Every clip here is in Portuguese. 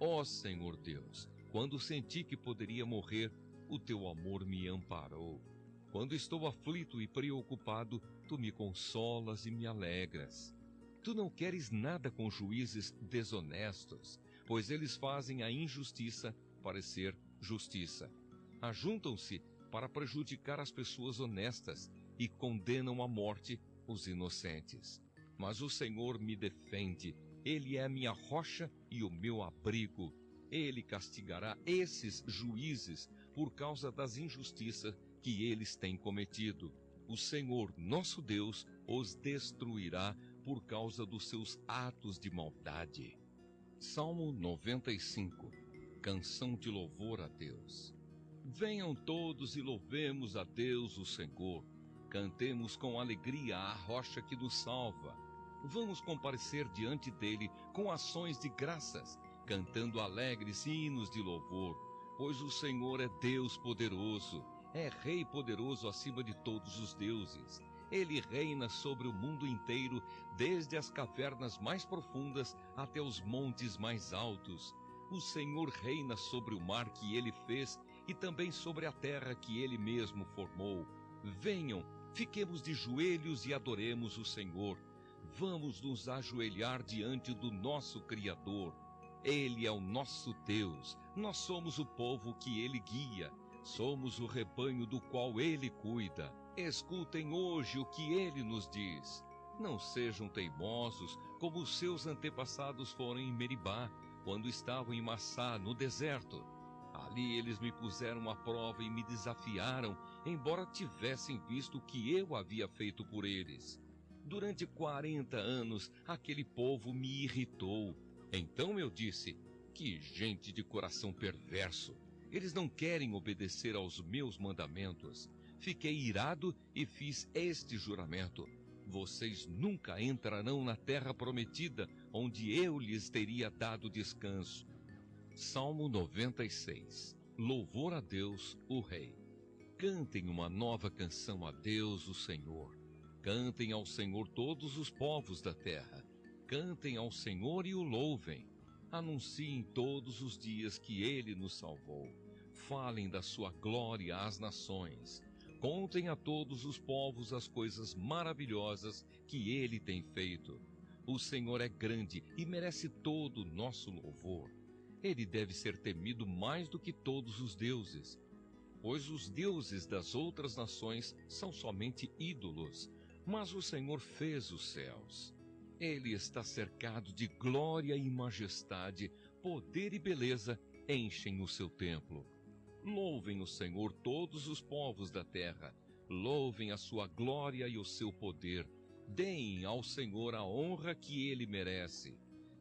Ó Senhor Deus, quando senti que poderia morrer, o teu amor me amparou. Quando estou aflito e preocupado, tu me consolas e me alegras. Tu não queres nada com juízes desonestos, pois eles fazem a injustiça parecer justiça. Ajuntam-se para prejudicar as pessoas honestas e condenam à morte os inocentes. Mas o Senhor me defende, Ele é a minha rocha e o meu abrigo. Ele castigará esses juízes por causa das injustiças que eles têm cometido. O Senhor, nosso Deus, os destruirá por causa dos seus atos de maldade. Salmo 95. Canção de louvor a Deus. Venham todos e louvemos a Deus, o Senhor. Cantemos com alegria à rocha que nos salva. Vamos comparecer diante dele com ações de graças, cantando alegres hinos de louvor, pois o Senhor é Deus poderoso, é Rei poderoso acima de todos os deuses. Ele reina sobre o mundo inteiro, desde as cavernas mais profundas até os montes mais altos. O Senhor reina sobre o mar que ele fez e também sobre a terra que ele mesmo formou. Venham, fiquemos de joelhos e adoremos o Senhor. Vamos nos ajoelhar diante do nosso Criador. Ele é o nosso Deus, nós somos o povo que ele guia, somos o rebanho do qual ele cuida. Escutem hoje o que ele nos diz. Não sejam teimosos como os seus antepassados foram em Meribá, quando estavam em Massá, no deserto. Ali eles me puseram à prova e me desafiaram, embora tivessem visto o que eu havia feito por eles. Durante 40 anos, aquele povo me irritou. Então eu disse: que gente de coração perverso! Eles não querem obedecer aos meus mandamentos. Fiquei irado e fiz este juramento: vocês nunca entrarão na terra prometida, onde eu lhes teria dado descanso. Salmo 96. Louvor a Deus, o Rei. Cantem uma nova canção a Deus, o Senhor. Cantem ao Senhor todos os povos da terra. Cantem ao Senhor e o louvem. Anunciem todos os dias que Ele nos salvou. Falem da sua glória às nações. Contem a todos os povos as coisas maravilhosas que Ele tem feito. O Senhor é grande e merece todo o nosso louvor. Ele deve ser temido mais do que todos os deuses, pois os deuses das outras nações são somente ídolos, mas o Senhor fez os céus. Ele está cercado de glória e majestade, poder e beleza enchem o seu templo. Louvem o Senhor todos os povos da terra, louvem a sua glória e o seu poder, deem ao Senhor a honra que ele merece.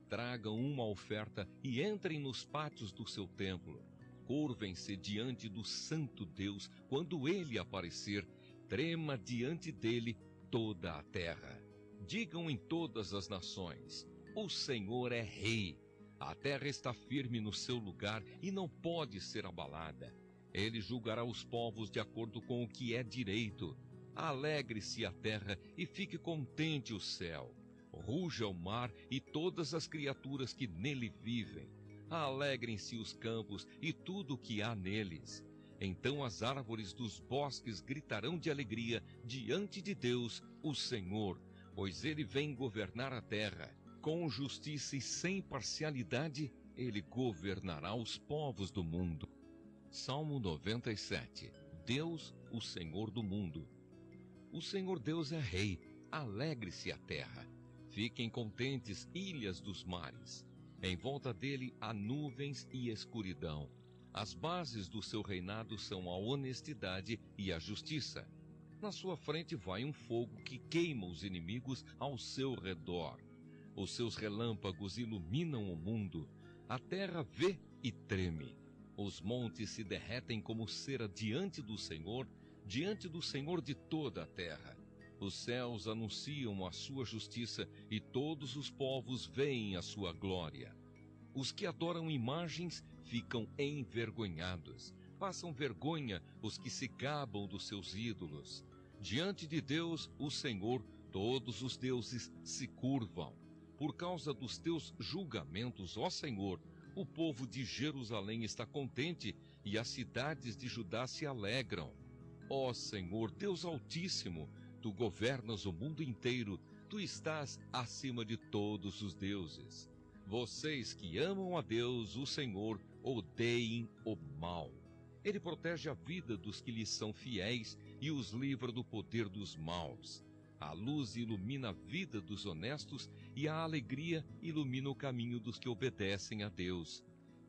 Tragam uma oferta e entrem nos pátios do seu templo. Curvem-se diante do santo Deus quando ele aparecer, trema diante dele toda a terra. Digam em todas as nações: o Senhor é Rei. A terra está firme no seu lugar e não pode ser abalada. Ele julgará os povos de acordo com o que é direito. Alegre-se a terra e fique contente o céu. Ruja o mar e todas as criaturas que nele vivem. Alegrem-se os campos e tudo o que há neles. Então as árvores dos bosques gritarão de alegria diante de Deus, o Senhor, pois ele vem governar a terra. Com justiça e sem parcialidade, ele governará os povos do mundo. Salmo 97. Deus, o Senhor do mundo. O Senhor Deus é Rei, alegre-se a terra. Fiquem contentes, ilhas dos mares. Em volta dele há nuvens e escuridão. As bases do seu reinado são a honestidade e a justiça. Na sua frente vai um fogo que queima os inimigos ao seu redor. Os seus relâmpagos iluminam o mundo. A terra vê e treme. Os montes se derretem como cera diante do Senhor de toda a terra. Os céus anunciam a sua justiça e todos os povos veem a sua glória. Os que adoram imagens ficam envergonhados. Passam vergonha os que se gabam dos seus ídolos. Diante de Deus, o Senhor, todos os deuses se curvam. Por causa dos teus julgamentos, ó Senhor, O povo de Jerusalém está contente e as cidades de Judá se alegram. Ó Senhor, Deus Altíssimo, tu governas o mundo inteiro, tu estás acima de todos os deuses. Vocês que amam a Deus, o Senhor, odeiem o mal. Ele protege a vida dos que lhes são fiéis e os livra do poder dos maus. A luz ilumina a vida dos honestos e a alegria ilumina o caminho dos que obedecem a Deus.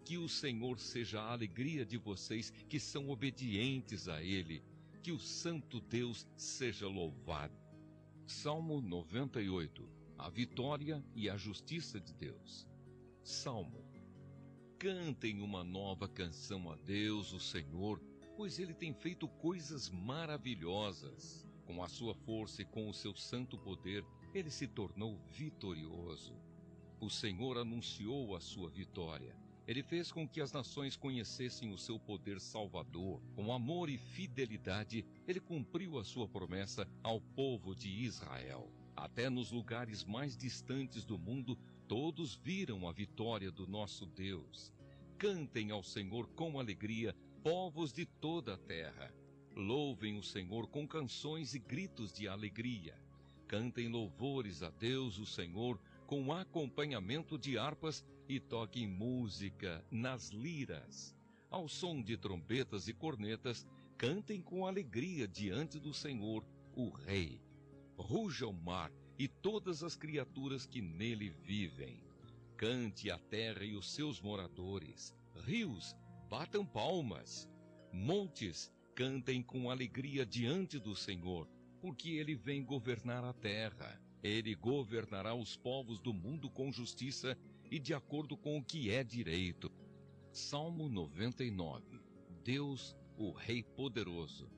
Que o Senhor seja a alegria de vocês que são obedientes a Ele. Que o Santo Deus seja louvado. Salmo 98. A vitória e a justiça de Deus. Salmo. Cantem uma nova canção a Deus, o Senhor, pois Ele tem feito coisas maravilhosas. Com a sua força e com o seu santo poder, Ele se tornou vitorioso. O Senhor anunciou a sua vitória. Ele fez com que as nações conhecessem o seu poder salvador. Com amor e fidelidade, Ele cumpriu a sua promessa ao povo de Israel. Até nos lugares mais distantes do mundo, todos viram a vitória do nosso Deus. Cantem ao Senhor com alegria, povos de toda a terra. Louvem o Senhor com canções e gritos de alegria. Cantem louvores a Deus, o Senhor, com acompanhamento de harpas e toquem música nas liras. Ao som de trombetas e cornetas, cantem com alegria diante do Senhor, o Rei. Ruja o mar e todas as criaturas que nele vivem. Cante a terra e os seus moradores. Rios, batam palmas. Montes, cantem com alegria diante do Senhor, porque Ele vem governar a terra. Ele governará os povos do mundo com justiça e de acordo com o que é direito. Salmo 99. Deus, o Rei poderoso.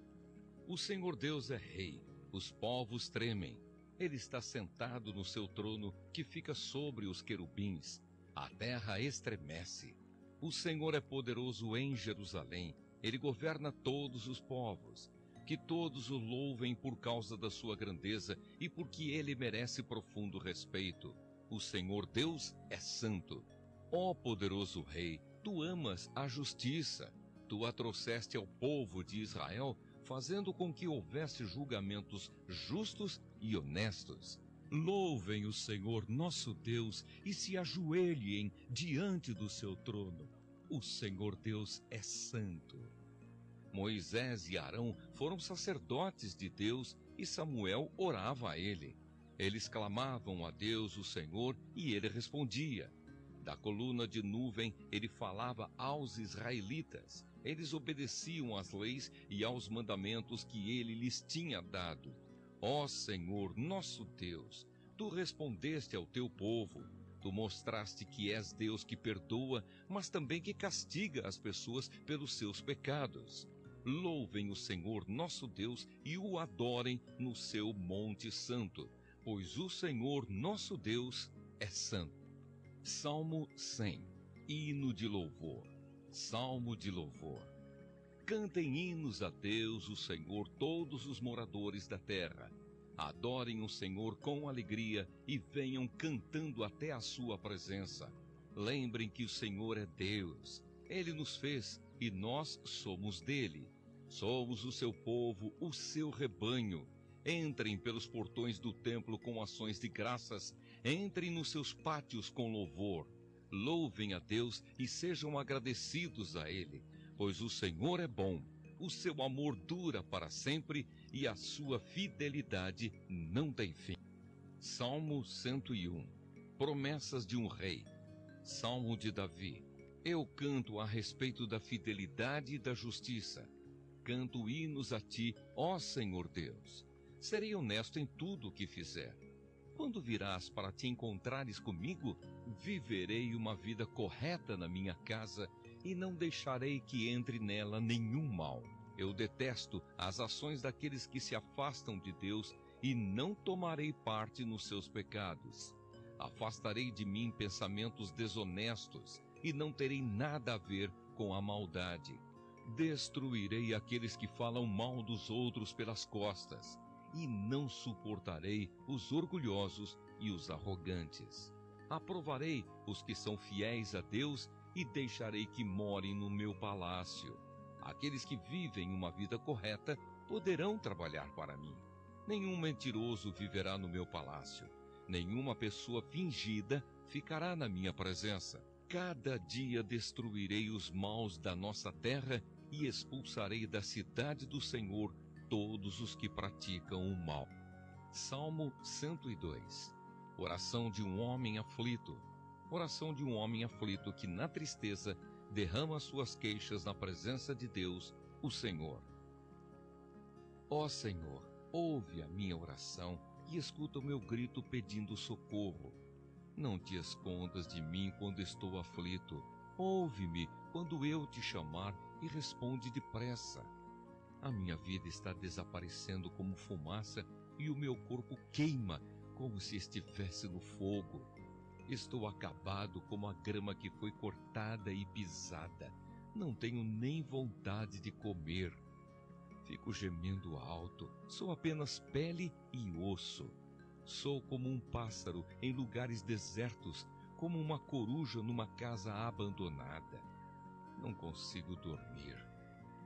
O Senhor Deus é Rei, os povos tremem. Ele está sentado no seu trono, que fica sobre os querubins. A terra estremece. O Senhor é poderoso em Jerusalém. Ele governa todos os povos. Que todos o louvem por causa da sua grandeza e porque ele merece profundo respeito. O Senhor Deus é santo. Ó poderoso Rei, tu amas a justiça. Tu a trouxeste ao povo de Israel, fazendo com que houvesse julgamentos justos e honestos. Louvem o Senhor nosso Deus e se ajoelhem diante do seu trono. O Senhor Deus é santo. Moisés e Arão foram sacerdotes de Deus e Samuel orava a ele. Eles clamavam a Deus, o Senhor, e ele respondia. Da coluna de nuvem ele falava aos israelitas. Eles obedeciam às leis e aos mandamentos que ele lhes tinha dado. Ó Senhor, nosso Deus, tu respondeste ao teu povo. Tu mostraste que és Deus que perdoa, mas também que castiga as pessoas pelos seus pecados. Louvem o Senhor nosso Deus e o adorem no seu monte santo, pois o Senhor nosso Deus é santo. Salmo 100. Hino de louvor. Salmo de louvor. Cantem hinos a Deus, o Senhor, todos os moradores da terra. Adorem o Senhor com alegria e venham cantando até a sua presença. Lembrem que o Senhor é Deus. Ele nos fez e nós somos dele. Somos o seu povo, o seu rebanho. Entrem pelos portões do templo com ações de graças. Entrem nos seus pátios com louvor. Louvem a Deus e sejam agradecidos a Ele, pois o Senhor é bom. O seu amor dura para sempre e a sua fidelidade não tem fim. Salmo 101. Promessas de um rei. Salmo de Davi. Eu canto a respeito da fidelidade e da justiça. Canto hinos a ti, ó Senhor Deus. Serei honesto em tudo o que fizer. Quando virás para te encontrares comigo, viverei uma vida correta na minha casa e não deixarei que entre nela nenhum mal. Eu detesto as ações daqueles que se afastam de Deus e não tomarei parte nos seus pecados. Afastarei de mim pensamentos desonestos e não terei nada a ver com a maldade. Destruirei aqueles que falam mal dos outros pelas costas e não suportarei os orgulhosos e os arrogantes. Aprovarei os que são fiéis a Deus e deixarei que morem no meu palácio. Aqueles que vivem uma vida correta poderão trabalhar para mim. Nenhum mentiroso viverá no meu palácio. Nenhuma pessoa fingida ficará na minha presença. Cada dia destruirei os maus da nossa terra e expulsarei da cidade do Senhor todos os que praticam o mal. Salmo 102. Oração de um homem aflito. Oração de um homem aflito que na tristeza derrama suas queixas na presença de Deus, o Senhor. Ó Senhor, ouve a minha oração e escuta o meu grito pedindo socorro. Não te escondas de mim quando estou aflito. Ouve-me quando eu te chamar e responde depressa. A minha vida está desaparecendo como fumaça e o meu corpo queima como se estivesse no fogo. Estou acabado como a grama que foi cortada e pisada. Não tenho nem vontade de comer. Fico gemendo alto, sou apenas pele e osso. Sou como um pássaro em lugares desertos, como uma coruja numa casa abandonada. Não consigo dormir.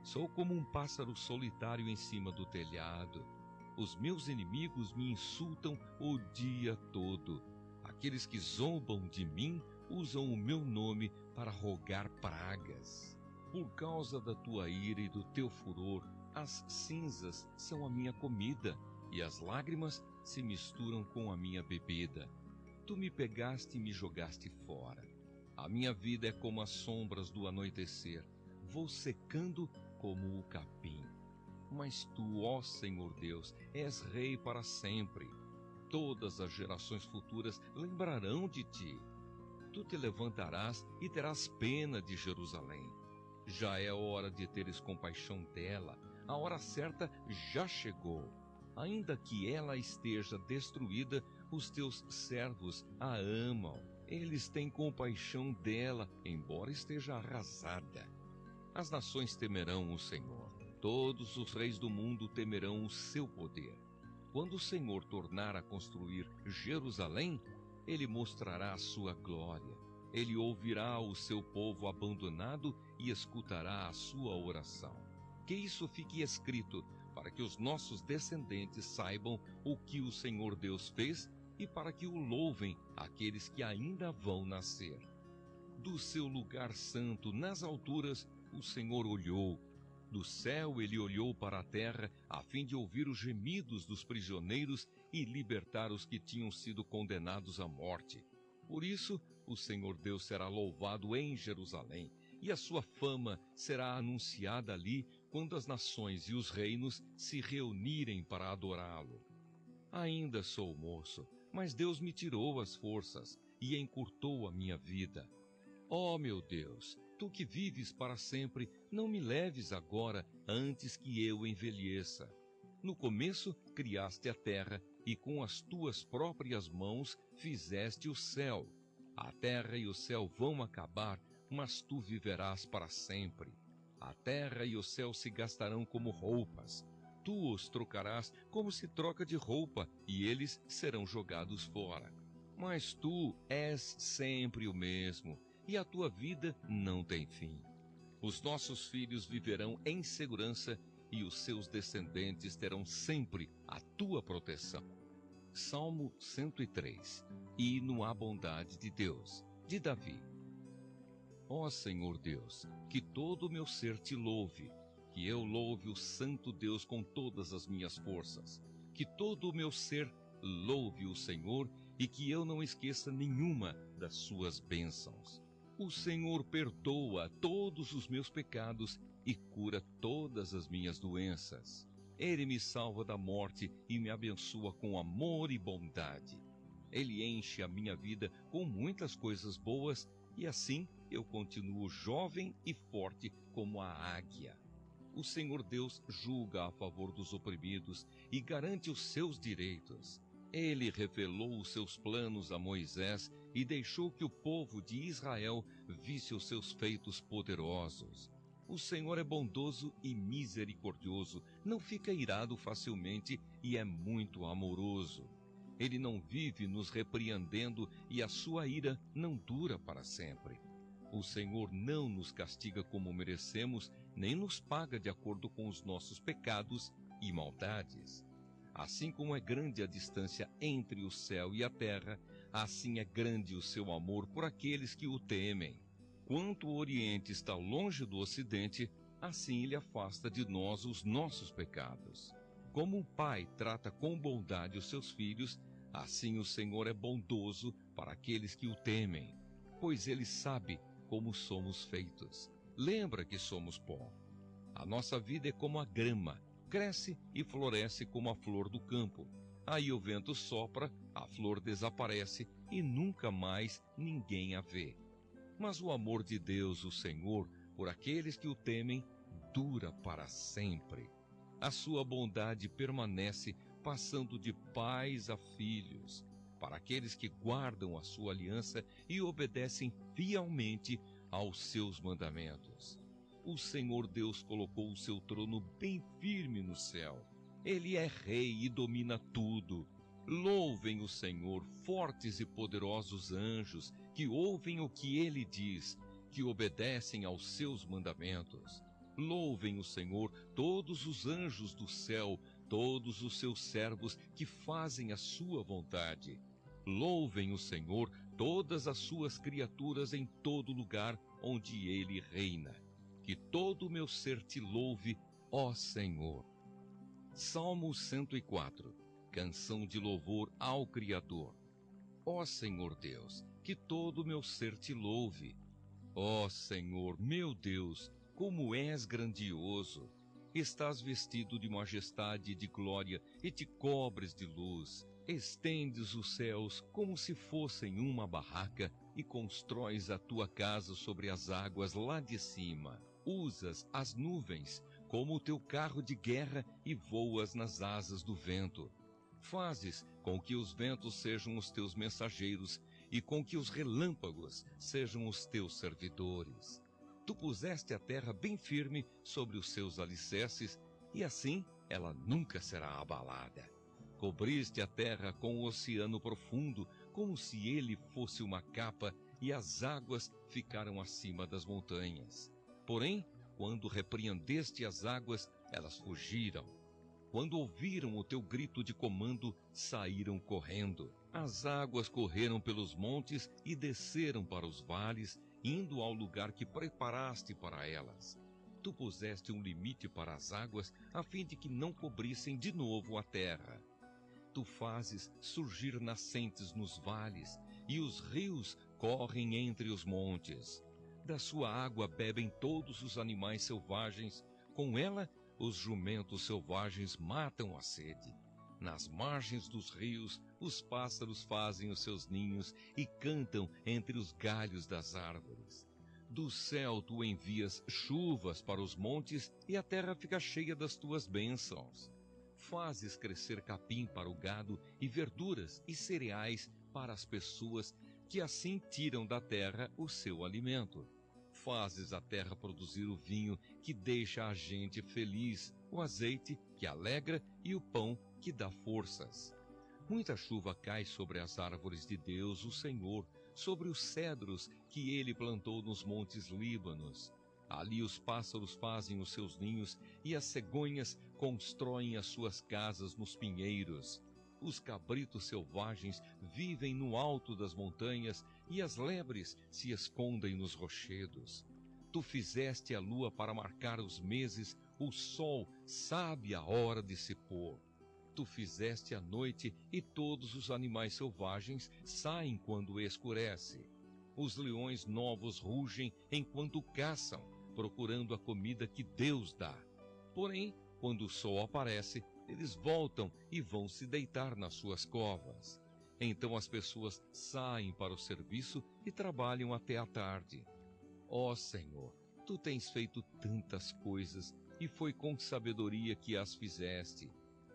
Sou como um pássaro solitário em cima do telhado. Os meus inimigos me insultam o dia todo. Aqueles que zombam de mim usam o meu nome para rogar pragas. Por causa da tua ira e do teu furor, as cinzas são a minha comida e as lágrimas se misturam com a minha bebida. Tu me pegaste e me jogaste fora. A minha vida é como as sombras do anoitecer. Vou secando como o capim. Mas tu, ó Senhor Deus, és rei para sempre. Todas as gerações futuras lembrarão de ti. Tu te levantarás e terás pena de Jerusalém. Já é hora de teres compaixão dela. A hora certa já chegou. Ainda que ela esteja destruída, os teus servos a amam. Eles têm compaixão dela, embora esteja arrasada. As nações temerão o Senhor. Todos os reis do mundo temerão o seu poder. Quando o Senhor tornar a construir Jerusalém, ele mostrará a sua glória. Ele ouvirá o seu povo abandonado e escutará a sua oração. Que isso fique escrito, para que os nossos descendentes saibam o que o Senhor Deus fez e para que o louvem aqueles que ainda vão nascer. Do seu lugar santo nas alturas, o Senhor olhou. Do céu ele olhou para a terra, a fim de ouvir os gemidos dos prisioneiros e libertar os que tinham sido condenados à morte. Por isso, o Senhor Deus será louvado em Jerusalém, e a sua fama será anunciada ali quando as nações e os reinos se reunirem para adorá-lo. Ainda sou moço, mas Deus me tirou as forças e encurtou a minha vida. Ó meu Deus, tu que vives para sempre, não me leves agora antes que eu envelheça. No começo criaste a terra e com as tuas próprias mãos fizeste o céu. A terra e o céu vão acabar, mas tu viverás para sempre. A terra e o céu se gastarão como roupas. Tu os trocarás como se troca de roupa, e eles serão jogados fora. Mas tu és sempre o mesmo, e a tua vida não tem fim. Os nossos filhos viverão em segurança, e os seus descendentes terão sempre a tua proteção. Salmo 103. Hino à bondade de Deus, de Davi. Ó Senhor Deus, que todo o meu ser te louve, que eu louve o santo Deus com todas as minhas forças, que todo o meu ser louve o Senhor e que eu não esqueça nenhuma das suas bênçãos. O Senhor perdoa todos os meus pecados e cura todas as minhas doenças. Ele me salva da morte e me abençoa com amor e bondade. Ele enche a minha vida com muitas coisas boas e assim eu continuo jovem e forte como a águia. O Senhor Deus julga a favor dos oprimidos e garante os seus direitos. Ele revelou os seus planos a Moisés e deixou que o povo de Israel visse os seus feitos poderosos. O Senhor é bondoso e misericordioso, não fica irado facilmente e é muito amoroso. Ele não vive nos repreendendo e a sua ira não dura para sempre. O Senhor não nos castiga como merecemos, nem nos paga de acordo com os nossos pecados e maldades. Assim como é grande a distância entre o céu e a terra, assim é grande o seu amor por aqueles que o temem. Quanto o Oriente está longe do Ocidente, assim ele afasta de nós os nossos pecados. Como um pai trata com bondade os seus filhos, assim o Senhor é bondoso para aqueles que o temem, pois ele sabe como somos feitos. Lembra que somos pó. A nossa vida é como a grama, cresce e floresce como a flor do campo. Aí o vento sopra, a flor desaparece e nunca mais ninguém a vê. Mas o amor de Deus, o Senhor, por aqueles que o temem, dura para sempre. A sua bondade permanece, passando de pais a filhos, para aqueles que guardam a sua aliança e obedecem fielmente aos seus mandamentos. O Senhor Deus colocou o seu trono bem firme no céu. Ele é rei e domina tudo. Louvem o Senhor, fortes e poderosos anjos, que ouvem o que ele diz, que obedecem aos seus mandamentos. Louvem o Senhor, todos os anjos do céu, todos os seus servos que fazem a sua vontade. Louvem o Senhor, todas as suas criaturas em todo lugar onde ele reina. Que todo o meu ser te louve, ó Senhor. Salmo 104, canção de louvor ao Criador. Ó Senhor Deus, que todo o meu ser te louve. Ó Senhor, meu Deus, como és grandioso! Estás vestido de majestade e de glória e te cobres de luz. Estendes os céus como se fossem uma barraca e constróis a tua casa sobre as águas lá de cima. Usas as nuvens como o teu carro de guerra e voas nas asas do vento. Fazes com que os ventos sejam os teus mensageiros e com que os relâmpagos sejam os teus servidores. Tu puseste a terra bem firme sobre os seus alicerces, e assim ela nunca será abalada. Cobriste a terra com o oceano profundo, como se ele fosse uma capa, e as águas ficaram acima das montanhas. Porém, quando repreendeste as águas, elas fugiram. Quando ouviram o teu grito de comando, saíram correndo. As águas correram pelos montes e desceram para os vales, indo ao lugar que preparaste para elas. Tu puseste um limite para as águas, a fim de que não cobrissem de novo a terra. Tu fazes surgir nascentes nos vales, e os rios correm entre os montes. Da sua água bebem todos os animais selvagens, com ela os jumentos selvagens matam a sede. Nas margens dos rios, os pássaros fazem os seus ninhos e cantam entre os galhos das árvores. Do céu tu envias chuvas para os montes e a terra fica cheia das tuas bênçãos. Fazes crescer capim para o gado e verduras e cereais para as pessoas, que assim tiram da terra o seu alimento. Fazes a terra produzir o vinho que deixa a gente feliz, o azeite que alegra e o pão que dá forças. Muita chuva cai sobre as árvores de Deus, o Senhor, sobre os cedros que ele plantou nos montes Líbanos. Ali os pássaros fazem os seus ninhos e as cegonhas constroem as suas casas nos pinheiros. Os cabritos selvagens vivem no alto das montanhas e as lebres se escondem nos rochedos. Tu fizeste a lua para marcar os meses, o sol sabe a hora de se pôr. Tu fizeste a noite e todos os animais selvagens saem quando escurece. Os leões novos rugem enquanto caçam, procurando a comida que Deus dá. Porém, quando o sol aparece, eles voltam e vão se deitar nas suas covas. Então as pessoas saem para o serviço e trabalham até a tarde. Ó Senhor, tu tens feito tantas coisas e foi com sabedoria que as fizeste.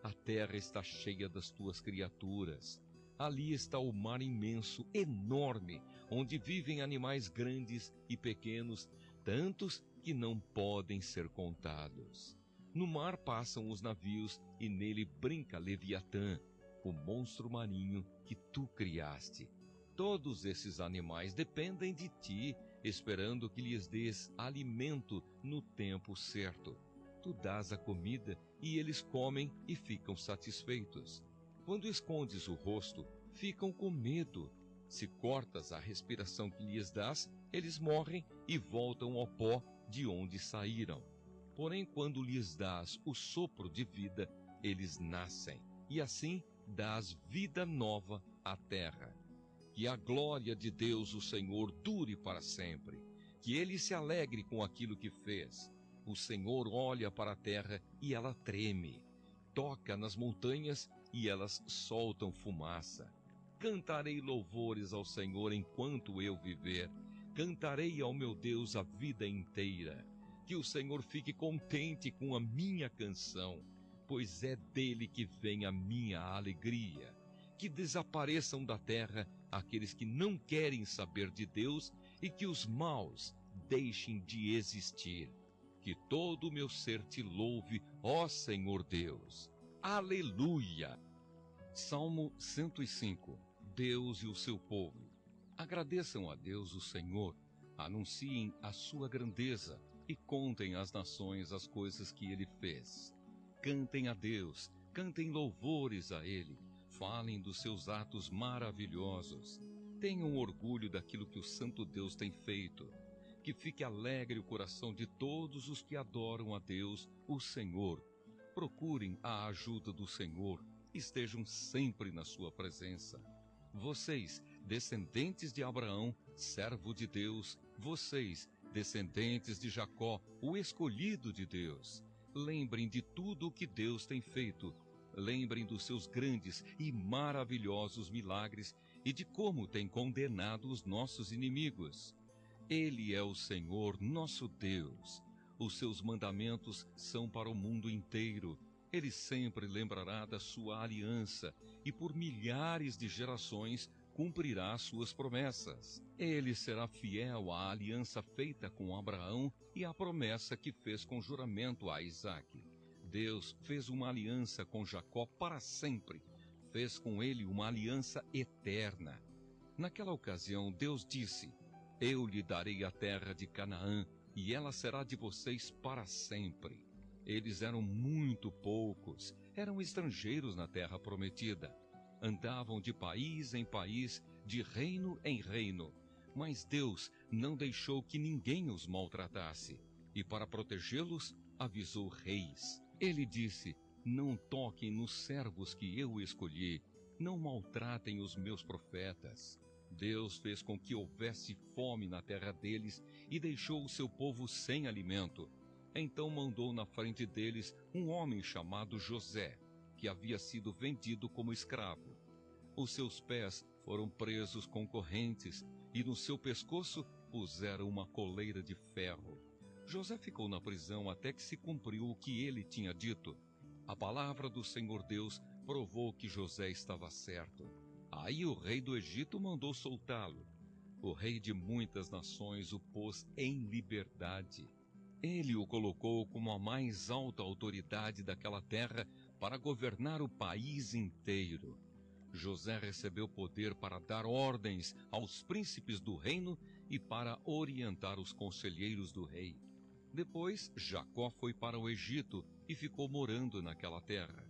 A terra está cheia das tuas criaturas. Ali está o mar imenso, enorme, onde vivem animais grandes e pequenos, tantos que não podem ser contados. No mar passam os navios e nele brinca Leviatã, o monstro marinho que tu criaste. Todos esses animais dependem de ti, esperando que lhes dês alimento no tempo certo. Tu dás a comida e eles comem e ficam satisfeitos. Quando escondes o rosto, ficam com medo. Se cortas a respiração que lhes dás, eles morrem e voltam ao pó de onde saíram. Porém, quando lhes dás o sopro de vida, eles nascem, e assim dás vida nova à terra. Que a glória de Deus, o Senhor, dure para sempre. Que ele se alegre com aquilo que fez. O Senhor olha para a terra e ela treme. Toca nas montanhas e elas soltam fumaça. Cantarei louvores ao Senhor enquanto eu viver. Cantarei ao meu Deus a vida inteira. Que o Senhor fique contente com a minha canção, pois é dele que vem a minha alegria. Que desapareçam da terra aqueles que não querem saber de Deus e que os maus deixem de existir. Que todo o meu ser te louve, ó Senhor Deus. Aleluia! Salmo 105. Deus e o seu povo. Agradeçam a Deus o Senhor, anunciem a sua grandeza e contem às nações as coisas que ele fez. Cantem a Deus, cantem louvores a ele, falem dos seus atos maravilhosos. Tenham orgulho daquilo que o Santo Deus tem feito. Que fique alegre o coração de todos os que adoram a Deus, o Senhor. Procurem a ajuda do Senhor, estejam sempre na sua presença. Vocês, descendentes de Abraão, servo de Deus, vocês, descendentes de Jacó, o escolhido de Deus, lembrem de tudo o que Deus tem feito. Lembrem dos seus grandes e maravilhosos milagres e de como tem condenado os nossos inimigos. Ele é o Senhor, nosso Deus. Os seus mandamentos são para o mundo inteiro. Ele sempre lembrará da sua aliança e por milhares de gerações cumprirá suas promessas. Ele será fiel à aliança feita com Abraão e à promessa que fez com juramento a Isaque. Deus fez uma aliança com Jacó para sempre. Fez com ele uma aliança eterna. Naquela ocasião, Deus disse: Eu lhe darei a terra de Canaã, e ela será de vocês para sempre. Eles eram muito poucos, eram estrangeiros na terra prometida. Andavam de país em país, de reino em reino. Mas Deus não deixou que ninguém os maltratasse. E para protegê-los, avisou reis. Ele disse: Não toquem nos servos que eu escolhi, não maltratem os meus profetas. Deus fez com que houvesse fome na terra deles e deixou o seu povo sem alimento. Então mandou na frente deles um homem chamado José, que havia sido vendido como escravo. Os seus pés foram presos com correntes e no seu pescoço puseram uma coleira de ferro. José ficou na prisão até que se cumpriu o que ele tinha dito. A palavra do Senhor Deus provou que José estava certo. Aí o rei do Egito mandou soltá-lo. O rei de muitas nações o pôs em liberdade. Ele o colocou como a mais alta autoridade daquela terra para governar o país inteiro. José recebeu poder para dar ordens aos príncipes do reino e para orientar os conselheiros do rei. Depois, Jacó foi para o Egito e ficou morando naquela terra.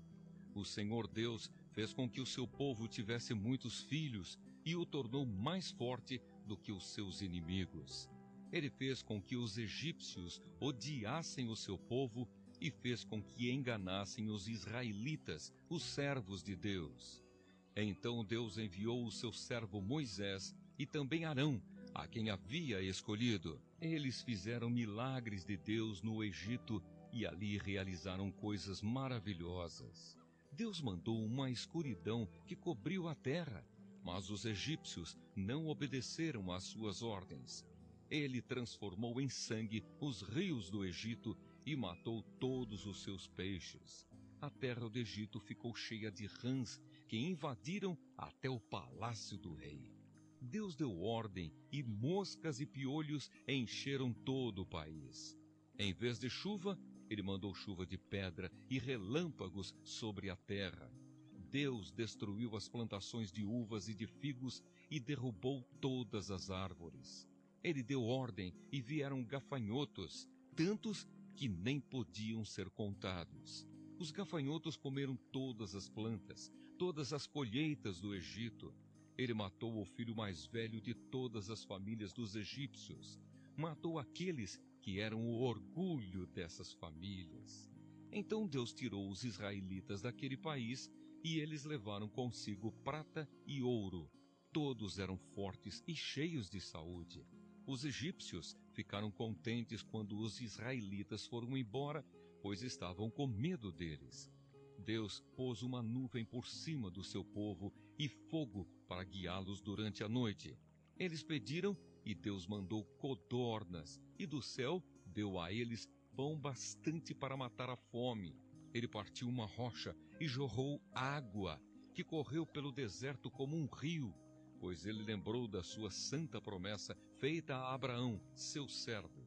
O Senhor Deus fez com que o seu povo tivesse muitos filhos e o tornou mais forte do que os seus inimigos. Ele fez com que os egípcios odiassem o seu povo e fez com que enganassem os israelitas, os servos de Deus. Então Deus enviou o seu servo Moisés e também Arão, a quem havia escolhido. Eles fizeram milagres de Deus no Egito e ali realizaram coisas maravilhosas. Deus mandou uma escuridão que cobriu a terra, mas os egípcios não obedeceram às suas ordens. Ele transformou em sangue os rios do Egito e matou todos os seus peixes. A terra do Egito ficou cheia de rãs que invadiram até o palácio do rei. Deus deu ordem e moscas e piolhos encheram todo o país. Em vez de chuva, ele mandou chuva de pedra e relâmpagos sobre a terra. Deus destruiu as plantações de uvas e de figos e derrubou todas as árvores. Ele deu ordem e vieram gafanhotos, tantos que nem podiam ser contados. Os gafanhotos comeram todas as plantas, todas as colheitas do Egito. Ele matou o filho mais velho de todas as famílias dos egípcios. Matou aqueles que eram o orgulho dessas famílias. Então Deus tirou os israelitas daquele país e eles levaram consigo prata e ouro. Todos eram fortes e cheios de saúde. Os egípcios ficaram contentes quando os israelitas foram embora, pois estavam com medo deles. Deus pôs uma nuvem por cima do seu povo e fogo para guiá-los durante a noite. Eles pediram e Deus mandou codornas, e do céu deu a eles pão bastante para matar a fome. Ele partiu uma rocha e jorrou água, que correu pelo deserto como um rio, pois ele lembrou da sua santa promessa feita a Abraão, seu servo.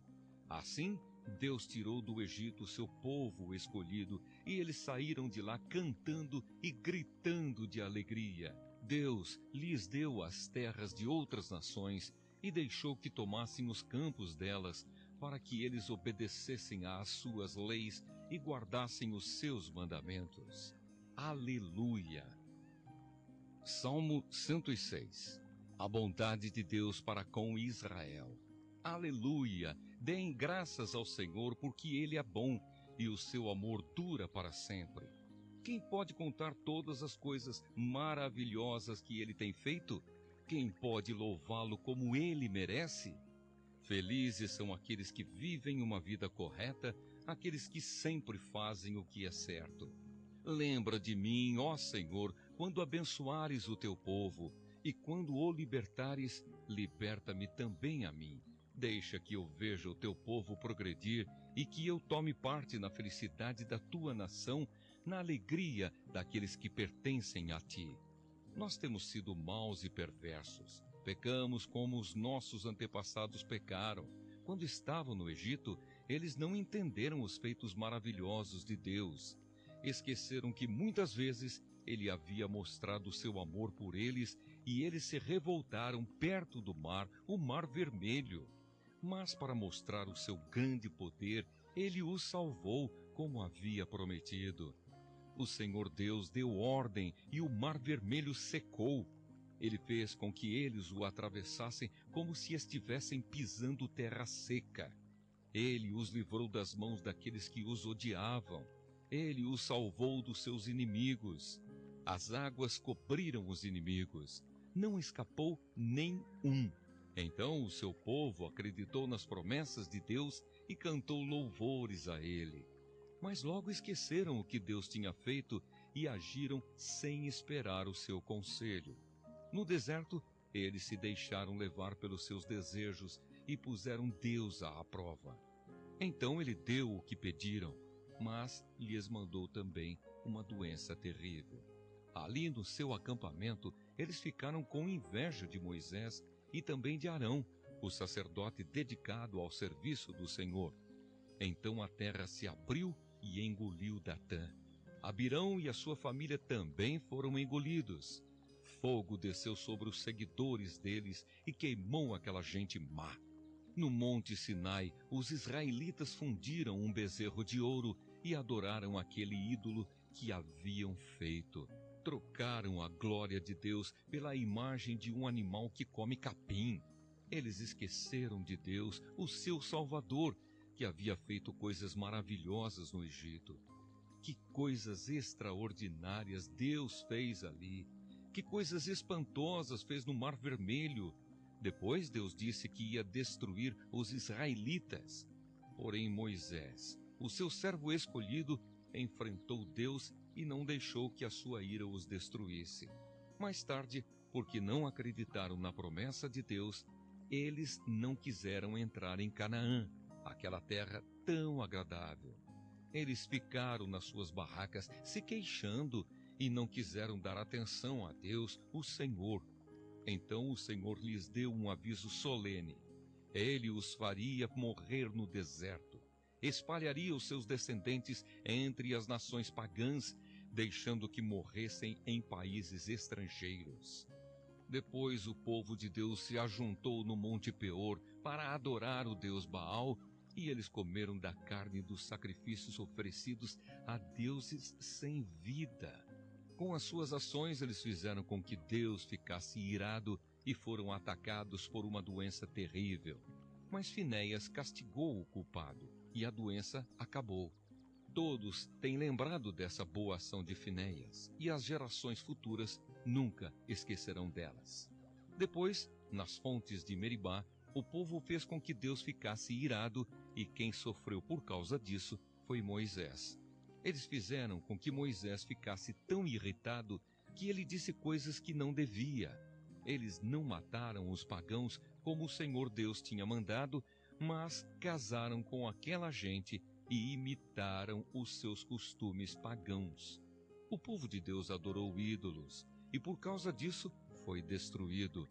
Assim, Deus tirou do Egito seu povo escolhido, e eles saíram de lá cantando e gritando de alegria. Deus lhes deu as terras de outras nações e deixou que tomassem os campos delas, para que eles obedecessem às suas leis e guardassem os seus mandamentos. Aleluia! Salmo 106. A bondade de Deus para com Israel. Aleluia! Deem graças ao Senhor, porque Ele é bom e o seu amor dura para sempre. Quem pode contar todas as coisas maravilhosas que Ele tem feito? Quem pode louvá-lo como Ele merece? Felizes são aqueles que vivem uma vida correta, aqueles que sempre fazem o que é certo. Lembra de mim, ó Senhor, quando abençoares o teu povo, e quando o libertares, liberta-me também a mim. Deixa que eu veja o teu povo progredir e que eu tome parte na felicidade da tua nação, na alegria daqueles que pertencem a ti. Nós temos sido maus e perversos. Pecamos como os nossos antepassados pecaram. Quando estavam no Egito, eles não entenderam os feitos maravilhosos de Deus. Esqueceram que muitas vezes Ele havia mostrado seu amor por eles e eles se revoltaram perto do mar, o Mar Vermelho. Mas para mostrar o seu grande poder, Ele os salvou como havia prometido. O Senhor Deus deu ordem e o Mar Vermelho secou. Ele fez com que eles o atravessassem como se estivessem pisando terra seca. Ele os livrou das mãos daqueles que os odiavam. Ele os salvou dos seus inimigos. As águas cobriram os inimigos. Não escapou nem um. Então o seu povo acreditou nas promessas de Deus e cantou louvores a Ele. Mas logo esqueceram o que Deus tinha feito e agiram sem esperar o seu conselho. No deserto, eles se deixaram levar pelos seus desejos e puseram Deus à prova. Então ele deu o que pediram, mas lhes mandou também uma doença terrível. Ali no seu acampamento, eles ficaram com inveja de Moisés e também de Arão, o sacerdote dedicado ao serviço do Senhor. Então a terra se abriu e engoliu Datã. Abirão e a sua família também foram engolidos. Fogo desceu sobre os seguidores deles e queimou aquela gente má. No monte Sinai, os israelitas fundiram um bezerro de ouro e adoraram aquele ídolo que haviam feito. Trocaram a glória de Deus pela imagem de um animal que come capim. Eles esqueceram de Deus, o seu Salvador, que havia feito coisas maravilhosas no Egito. Que coisas extraordinárias Deus fez ali! Que coisas espantosas fez no Mar Vermelho! Depois Deus disse que ia destruir os israelitas. Porém Moisés, o seu servo escolhido, enfrentou Deus e não deixou que a sua ira os destruísse. Mais tarde, porque não acreditaram na promessa de Deus, eles não quiseram entrar em Canaã, aquela terra tão agradável. Eles ficaram nas suas barracas se queixando e não quiseram dar atenção a Deus, o Senhor. Então o Senhor lhes deu um aviso solene. Ele os faria morrer no deserto. Espalharia os seus descendentes entre as nações pagãs, deixando que morressem em países estrangeiros. Depois o povo de Deus se ajuntou no Monte Peor para adorar o deus Baal, e eles comeram da carne dos sacrifícios oferecidos a deuses sem vida. Com as suas ações, eles fizeram com que Deus ficasse irado e foram atacados por uma doença terrível. Mas Finéias castigou o culpado, e a doença acabou. Todos têm lembrado dessa boa ação de Finéias, e as gerações futuras nunca esquecerão delas. Depois, nas fontes de Meribá, o povo fez com que Deus ficasse irado, e quem sofreu por causa disso foi Moisés. Eles fizeram com que Moisés ficasse tão irritado que ele disse coisas que não devia. Eles não mataram os pagãos como o Senhor Deus tinha mandado, mas casaram com aquela gente e imitaram os seus costumes pagãos. O povo de Deus adorou ídolos e por causa disso foi destruído.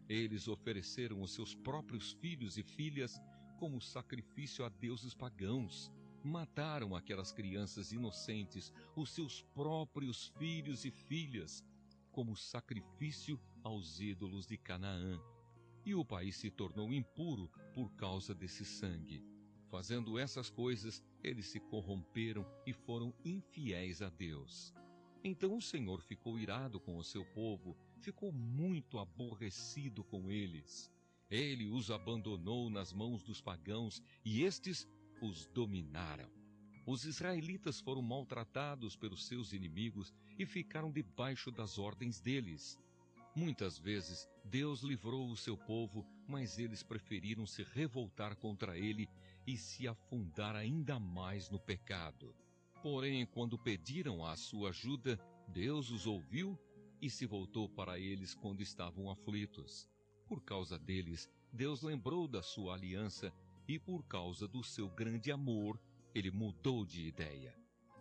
Eles ofereceram os seus próprios filhos e filhas como sacrifício a deuses pagãos. Mataram aquelas crianças inocentes, os seus próprios filhos e filhas, como sacrifício aos ídolos de Canaã. E o país se tornou impuro por causa desse sangue. Fazendo essas coisas, eles se corromperam e foram infiéis a Deus. Então o Senhor ficou irado com o seu povo, ficou muito aborrecido com eles. Ele os abandonou nas mãos dos pagãos e estes os dominaram. Os israelitas foram maltratados pelos seus inimigos e ficaram debaixo das ordens deles. Muitas vezes Deus livrou o seu povo, mas eles preferiram se revoltar contra ele e se afundar ainda mais no pecado. Porém, quando pediram a sua ajuda, Deus os ouviu e se voltou para eles quando estavam aflitos. Por causa deles, Deus lembrou da sua aliança e por causa do seu grande amor, ele mudou de ideia.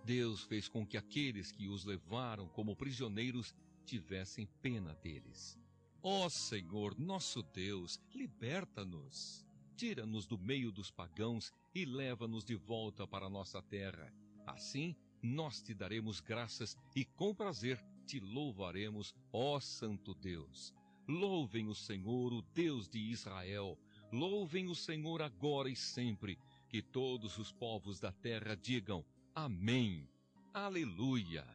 Deus fez com que aqueles que os levaram como prisioneiros tivessem pena deles. Ó Senhor, nosso Deus, liberta-nos. Tira-nos do meio dos pagãos e leva-nos de volta para a nossa terra. Assim, nós te daremos graças e com prazer te louvaremos, ó Santo Deus. Louvem o Senhor, o Deus de Israel. Louvem o Senhor agora e sempre. Que todos os povos da terra digam amém. Aleluia.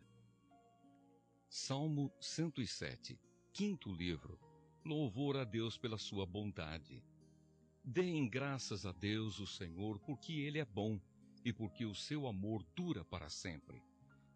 Salmo 107, quinto livro. Louvor a Deus pela sua bondade. Deem graças a Deus, o Senhor, porque Ele é bom e porque o seu amor dura para sempre.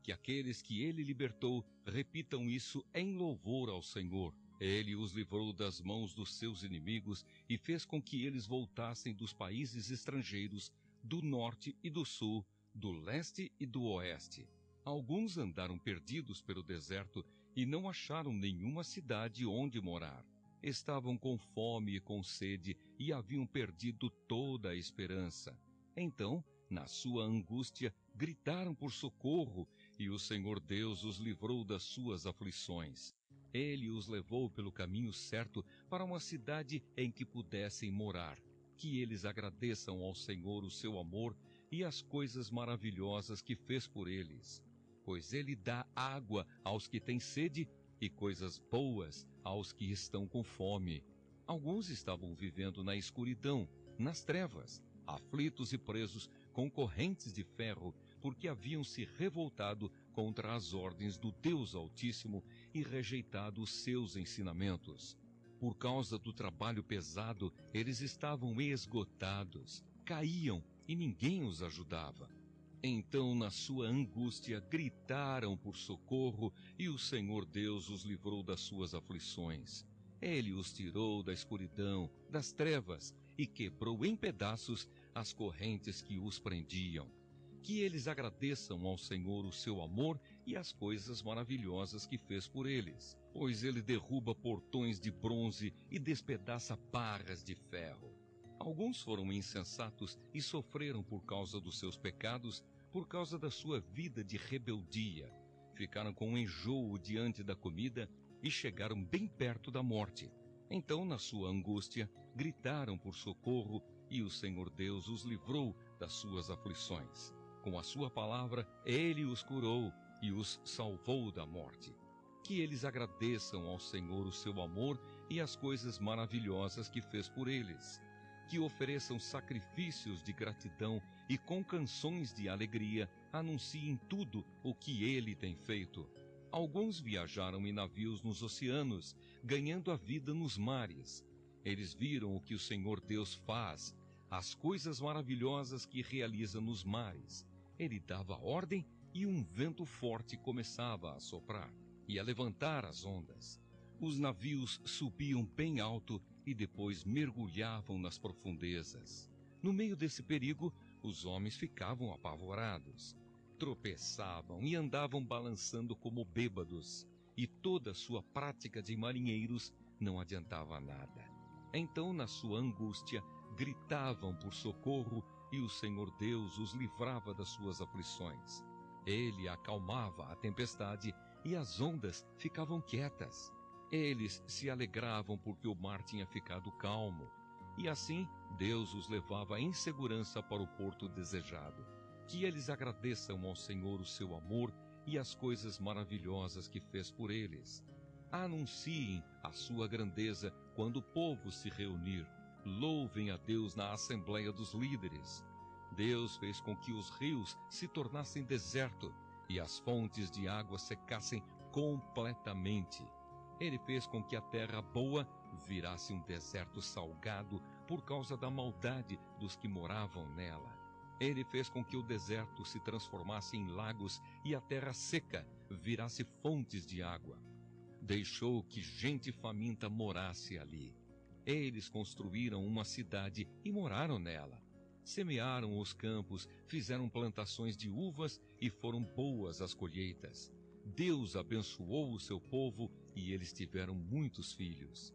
Que aqueles que Ele libertou repitam isso em louvor ao Senhor. Ele os livrou das mãos dos seus inimigos e fez com que eles voltassem dos países estrangeiros, do norte e do sul, do leste e do oeste. Alguns andaram perdidos pelo deserto e não acharam nenhuma cidade onde morar. Estavam com fome e com sede e haviam perdido toda a esperança. Então, na sua angústia, gritaram por socorro e o Senhor Deus os livrou das suas aflições. Ele os levou pelo caminho certo para uma cidade em que pudessem morar. Que eles agradeçam ao Senhor o seu amor e as coisas maravilhosas que fez por eles. Pois ele dá água aos que têm sede e coisas boas aos que estão com fome. Alguns estavam vivendo na escuridão, nas trevas, aflitos e presos com correntes de ferro, porque haviam se revoltado contra as ordens do Deus Altíssimo e rejeitado os seus ensinamentos. Por causa do trabalho pesado, eles estavam esgotados, caíam e ninguém os ajudava. Então, na sua angústia, gritaram por socorro e o Senhor Deus os livrou das suas aflições. Ele os tirou da escuridão, das trevas e quebrou em pedaços as correntes que os prendiam. Que eles agradeçam ao Senhor o seu amor e as coisas maravilhosas que fez por eles, pois ele derruba portões de bronze e despedaça barras de ferro. Alguns foram insensatos e sofreram por causa dos seus pecados, por causa da sua vida de rebeldia. Ficaram com enjoo diante da comida e chegaram bem perto da morte. Então, na sua angústia, gritaram por socorro e o Senhor Deus os livrou das suas aflições. Com a sua palavra, ele os curou e os salvou da morte. Que eles agradeçam ao Senhor o seu amor e as coisas maravilhosas que fez por eles. Que ofereçam sacrifícios de gratidão e com canções de alegria anunciem tudo o que ele tem feito. Alguns viajaram em navios nos oceanos, ganhando a vida nos mares. Eles viram o que o Senhor Deus faz, as coisas maravilhosas que realiza nos mares. Ele dava ordem e um vento forte começava a soprar e a levantar as ondas. Os navios subiam bem alto e depois mergulhavam nas profundezas. No meio desse perigo, os homens ficavam apavorados. Tropeçavam e andavam balançando como bêbados, e toda a sua prática de marinheiros não adiantava nada. Então, na sua angústia, gritavam por socorro e o Senhor Deus os livrava das suas aflições. Ele acalmava a tempestade e as ondas ficavam quietas. Eles se alegravam porque o mar tinha ficado calmo. E assim, Deus os levava em segurança para o porto desejado. Que eles agradeçam ao Senhor o seu amor e as coisas maravilhosas que fez por eles. Anunciem a sua grandeza quando o povo se reunir. Louvem a Deus na assembleia dos líderes. Deus fez com que os rios se tornassem deserto e as fontes de água secassem completamente. Ele fez com que a terra boa virasse um deserto salgado por causa da maldade dos que moravam nela. Ele fez com que o deserto se transformasse em lagos e a terra seca virasse fontes de água. Deixou que gente faminta morasse ali. Eles construíram uma cidade e moraram nela. Semearam os campos, fizeram plantações de uvas e foram boas as colheitas. Deus abençoou o seu povo e eles tiveram muitos filhos.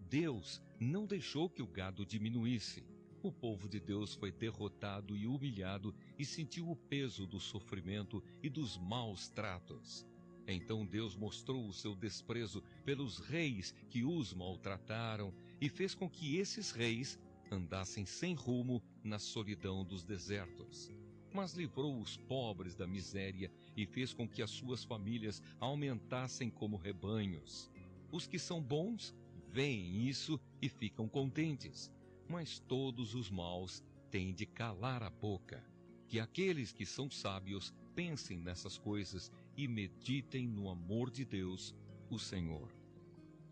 Deus não deixou que o gado diminuísse. O povo de Deus foi derrotado e humilhado e sentiu o peso do sofrimento e dos maus tratos. Então Deus mostrou o seu desprezo pelos reis que os maltrataram e fez com que esses reis andassem sem rumo na solidão dos desertos. Mas livrou os pobres da miséria e fez com que as suas famílias aumentassem como rebanhos. Os que são bons veem isso e ficam contentes, mas todos os maus têm de calar a boca. Que aqueles que são sábios pensem nessas coisas e meditem no amor de Deus, o Senhor.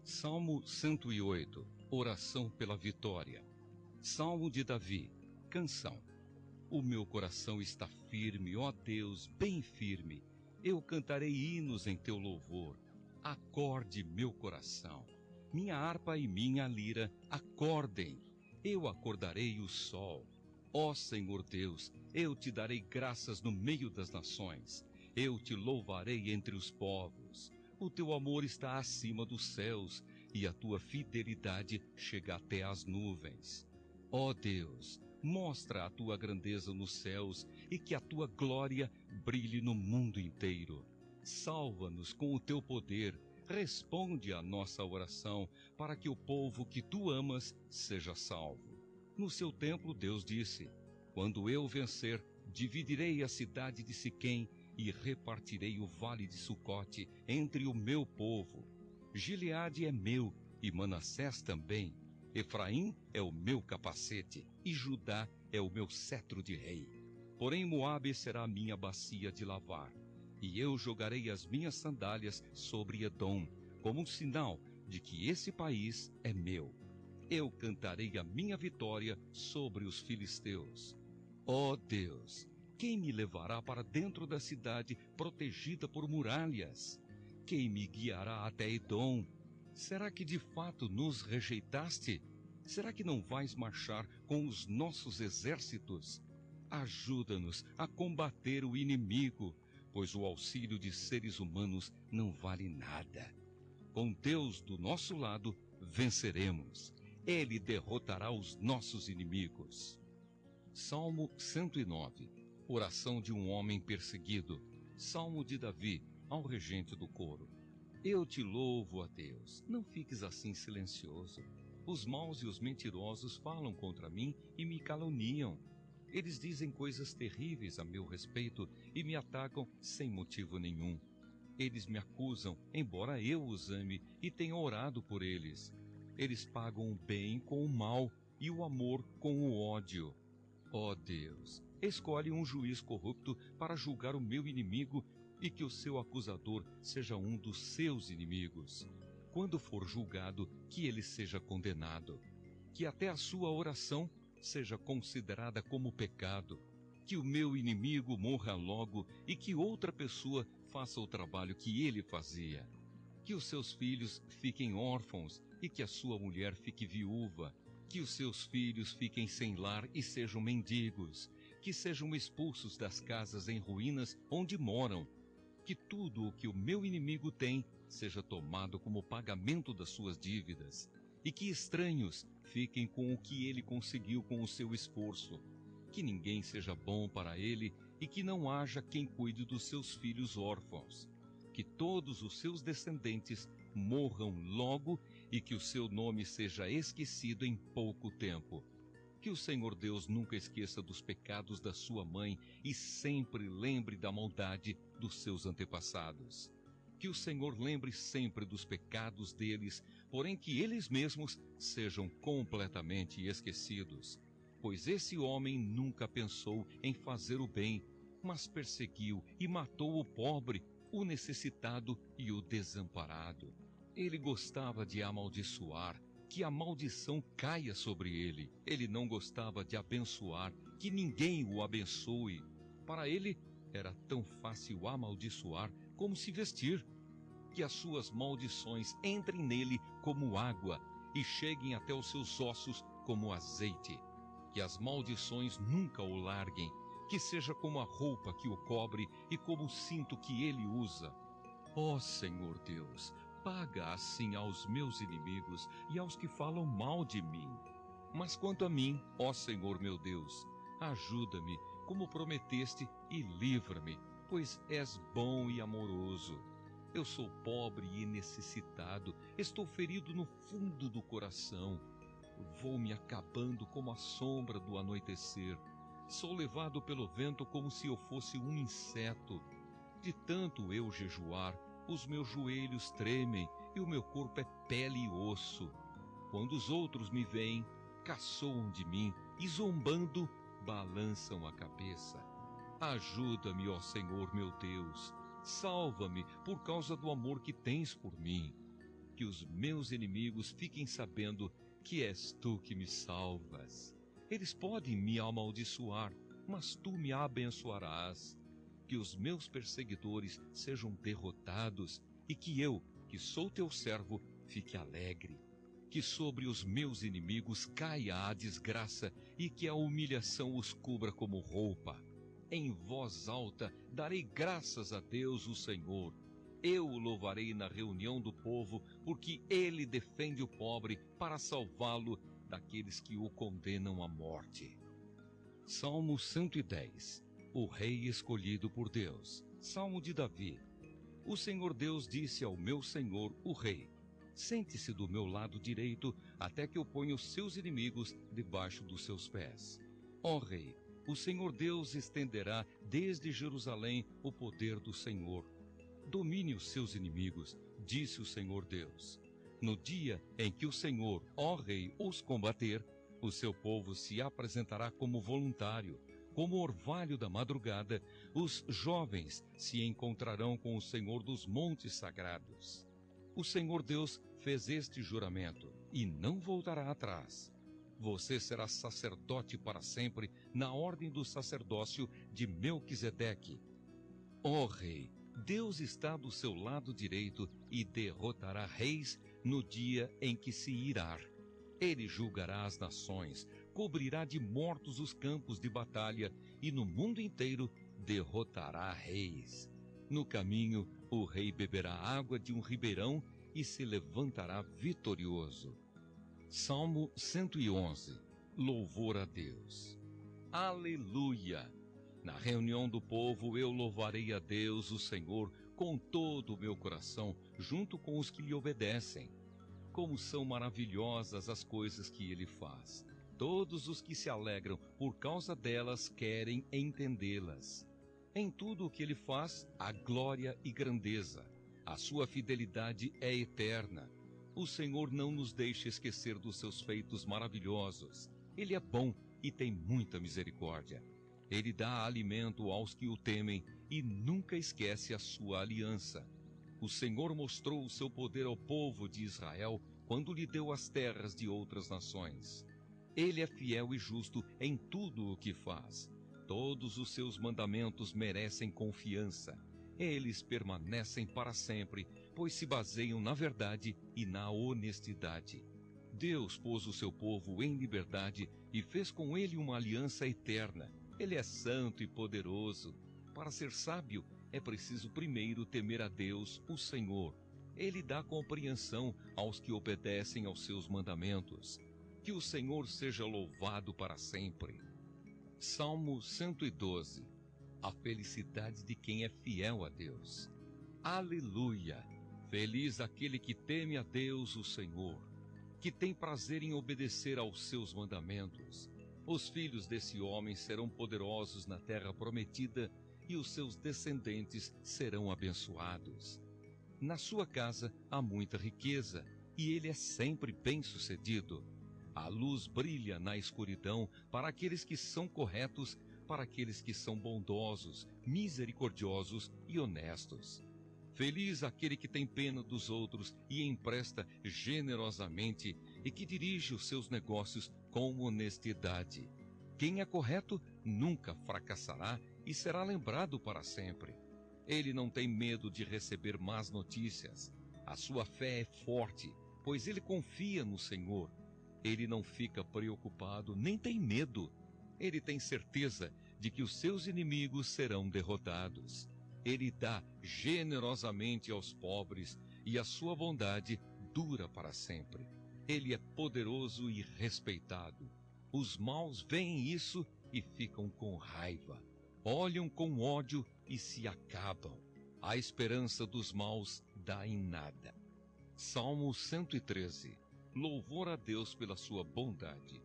Salmo 108, oração pela vitória. Salmo de Davi, canção. O meu coração está firme, ó Deus, bem firme. Eu cantarei hinos em teu louvor. Acorde meu coração. Minha harpa e minha lira, acordem. Eu acordarei o sol. Ó Senhor Deus, eu te darei graças no meio das nações. Eu te louvarei entre os povos. O teu amor está acima dos céus e a tua fidelidade chega até as nuvens. Ó Deus, mostra a tua grandeza nos céus e que a tua glória brilhe no mundo inteiro. Salva-nos com o teu poder, responde à nossa oração, para que o povo que tu amas seja salvo. No seu templo Deus disse: quando eu vencer, dividirei a cidade de Siquém e repartirei o vale de Sucote entre o meu povo. Gileade é meu e Manassés também. Efraim é o meu capacete e Judá é o meu cetro de rei. Porém Moabe será a minha bacia de lavar, e eu jogarei as minhas sandálias sobre Edom, como um sinal de que esse país é meu. Eu cantarei a minha vitória sobre os filisteus. Ó Deus, quem me levará para dentro da cidade protegida por muralhas? Quem me guiará até Edom? Será que de fato nos rejeitaste? Será que não vais marchar com os nossos exércitos? Ajuda-nos a combater o inimigo, pois o auxílio de seres humanos não vale nada. Com Deus do nosso lado, venceremos. Ele derrotará os nossos inimigos. Salmo 109, oração de um homem perseguido. Salmo de Davi, ao regente do coro. Eu te louvo, ó Deus, não fiques assim silencioso. Os maus e os mentirosos falam contra mim e me caluniam. Eles dizem coisas terríveis a meu respeito e me atacam sem motivo nenhum. Eles me acusam, embora eu os ame e tenha orado por eles. Eles pagam o bem com o mal e o amor com o ódio. Ó Deus, escolhe um juiz corrupto para julgar o meu inimigo e que o seu acusador seja um dos seus inimigos. Quando for julgado, que ele seja condenado. Que até a sua oração seja considerada como pecado. Que o meu inimigo morra logo e que outra pessoa faça o trabalho que ele fazia. Que os seus filhos fiquem órfãos e que a sua mulher fique viúva. Que os seus filhos fiquem sem lar e sejam mendigos. Que sejam expulsos das casas em ruínas onde moram. Que tudo o que o meu inimigo tem seja tomado como pagamento das suas dívidas. E que estranhos fiquem com o que ele conseguiu com o seu esforço. Que ninguém seja bom para ele e que não haja quem cuide dos seus filhos órfãos. Que todos os seus descendentes morram logo e que o seu nome seja esquecido em pouco tempo. Que o Senhor Deus nunca esqueça dos pecados da sua mãe e sempre lembre da maldade dos seus antepassados. Que o Senhor lembre sempre dos pecados deles, porém que eles mesmos sejam completamente esquecidos. Pois esse homem nunca pensou em fazer o bem, mas perseguiu e matou o pobre, o necessitado e o desamparado. Ele gostava de amaldiçoar, que a maldição caia sobre ele. Ele não gostava de abençoar, que ninguém o abençoe. Para ele era tão fácil amaldiçoar como se vestir. Que as suas maldições entrem nele como água e cheguem até os seus ossos como azeite. Que as maldições nunca o larguem, que seja como a roupa que o cobre e como o cinto que ele usa. Ó Senhor Deus, paga assim aos meus inimigos e aos que falam mal de mim. Mas quanto a mim, ó Senhor meu Deus, ajuda-me como prometeste e livra-me, pois és bom e amoroso. Eu sou pobre e necessitado, estou ferido no fundo do coração. Vou me acabando como a sombra do anoitecer. Sou levado pelo vento como se eu fosse um inseto. De tanto eu jejuar, os meus joelhos tremem e o meu corpo é pele e osso. Quando os outros me veem, caçoam de mim e zombando, balançam a cabeça. Ajuda-me, ó Senhor meu Deus. Salva-me por causa do amor que tens por mim. Que os meus inimigos fiquem sabendo que és tu que me salvas. Eles podem me amaldiçoar, mas tu me abençoarás. Que os meus perseguidores sejam derrotados e que eu, que sou teu servo, fique alegre. Que sobre os meus inimigos caia a desgraça e que a humilhação os cubra como roupa. Em voz alta darei graças a Deus, o Senhor. Eu o louvarei na reunião do povo, porque ele defende o pobre para salvá-lo daqueles que o condenam à morte. Salmo 110. O rei escolhido por Deus. Salmo de Davi. O Senhor Deus disse ao meu Senhor, o rei: sente-se do meu lado direito, até que eu ponha os seus inimigos debaixo dos seus pés. Ó rei, o Senhor Deus estenderá desde Jerusalém o poder do Senhor. Domine os seus inimigos, disse o Senhor Deus. No dia em que o Senhor, ó rei, os combater, o seu povo se apresentará como voluntário. Como orvalho da madrugada, os jovens se encontrarão com o Senhor dos montes sagrados. O Senhor Deus fez este juramento e não voltará atrás. Você será sacerdote para sempre na ordem do sacerdócio de Melquisedeque. Ó rei, Deus está do seu lado direito e derrotará reis no dia em que se irar. Ele julgará as nações, cobrirá de mortos os campos de batalha e no mundo inteiro derrotará reis. No caminho, o rei beberá água de um ribeirão e se levantará vitorioso. Salmo 111. Louvor a Deus. Aleluia! Na reunião do povo eu louvarei a Deus, o Senhor, com todo o meu coração, junto com os que lhe obedecem. Como são maravilhosas as coisas que ele faz. Todos os que se alegram por causa delas querem entendê-las. Em tudo o que ele faz, há glória e grandeza. A sua fidelidade é eterna. O Senhor não nos deixa esquecer dos seus feitos maravilhosos. Ele é bom e tem muita misericórdia. Ele dá alimento aos que o temem e nunca esquece a sua aliança. O Senhor mostrou o seu poder ao povo de Israel quando lhe deu as terras de outras nações. Ele é fiel e justo em tudo o que faz. Todos os seus mandamentos merecem confiança. Eles permanecem para sempre, pois se baseiam na verdade e na honestidade. Deus pôs o seu povo em liberdade e fez com ele uma aliança eterna. Ele é santo e poderoso. Para ser sábio, é preciso primeiro temer a Deus, o Senhor. Ele dá compreensão aos que obedecem aos seus mandamentos. Que o Senhor seja louvado para sempre. Salmo 112. A felicidade de quem é fiel a Deus. Aleluia! Feliz aquele que teme a Deus, o Senhor, que tem prazer em obedecer aos seus mandamentos. Os filhos desse homem serão poderosos na terra prometida e os seus descendentes serão abençoados. Na sua casa há muita riqueza e ele é sempre bem-sucedido. A luz brilha na escuridão para aqueles que são corretos, para aqueles que são bondosos, misericordiosos e honestos. Feliz aquele que tem pena dos outros e empresta generosamente e que dirige os seus negócios com honestidade. Quem é correto nunca fracassará e será lembrado para sempre. Ele não tem medo de receber más notícias. A sua fé é forte, pois ele confia no Senhor. Ele não fica preocupado, nem tem medo. Ele tem certeza de que os seus inimigos serão derrotados. Ele dá generosamente aos pobres e a sua bondade dura para sempre. Ele é poderoso e respeitado. Os maus veem isso e ficam com raiva. Olham com ódio e se acabam. A esperança dos maus dá em nada. Salmo 113. Louvor a Deus pela sua bondade.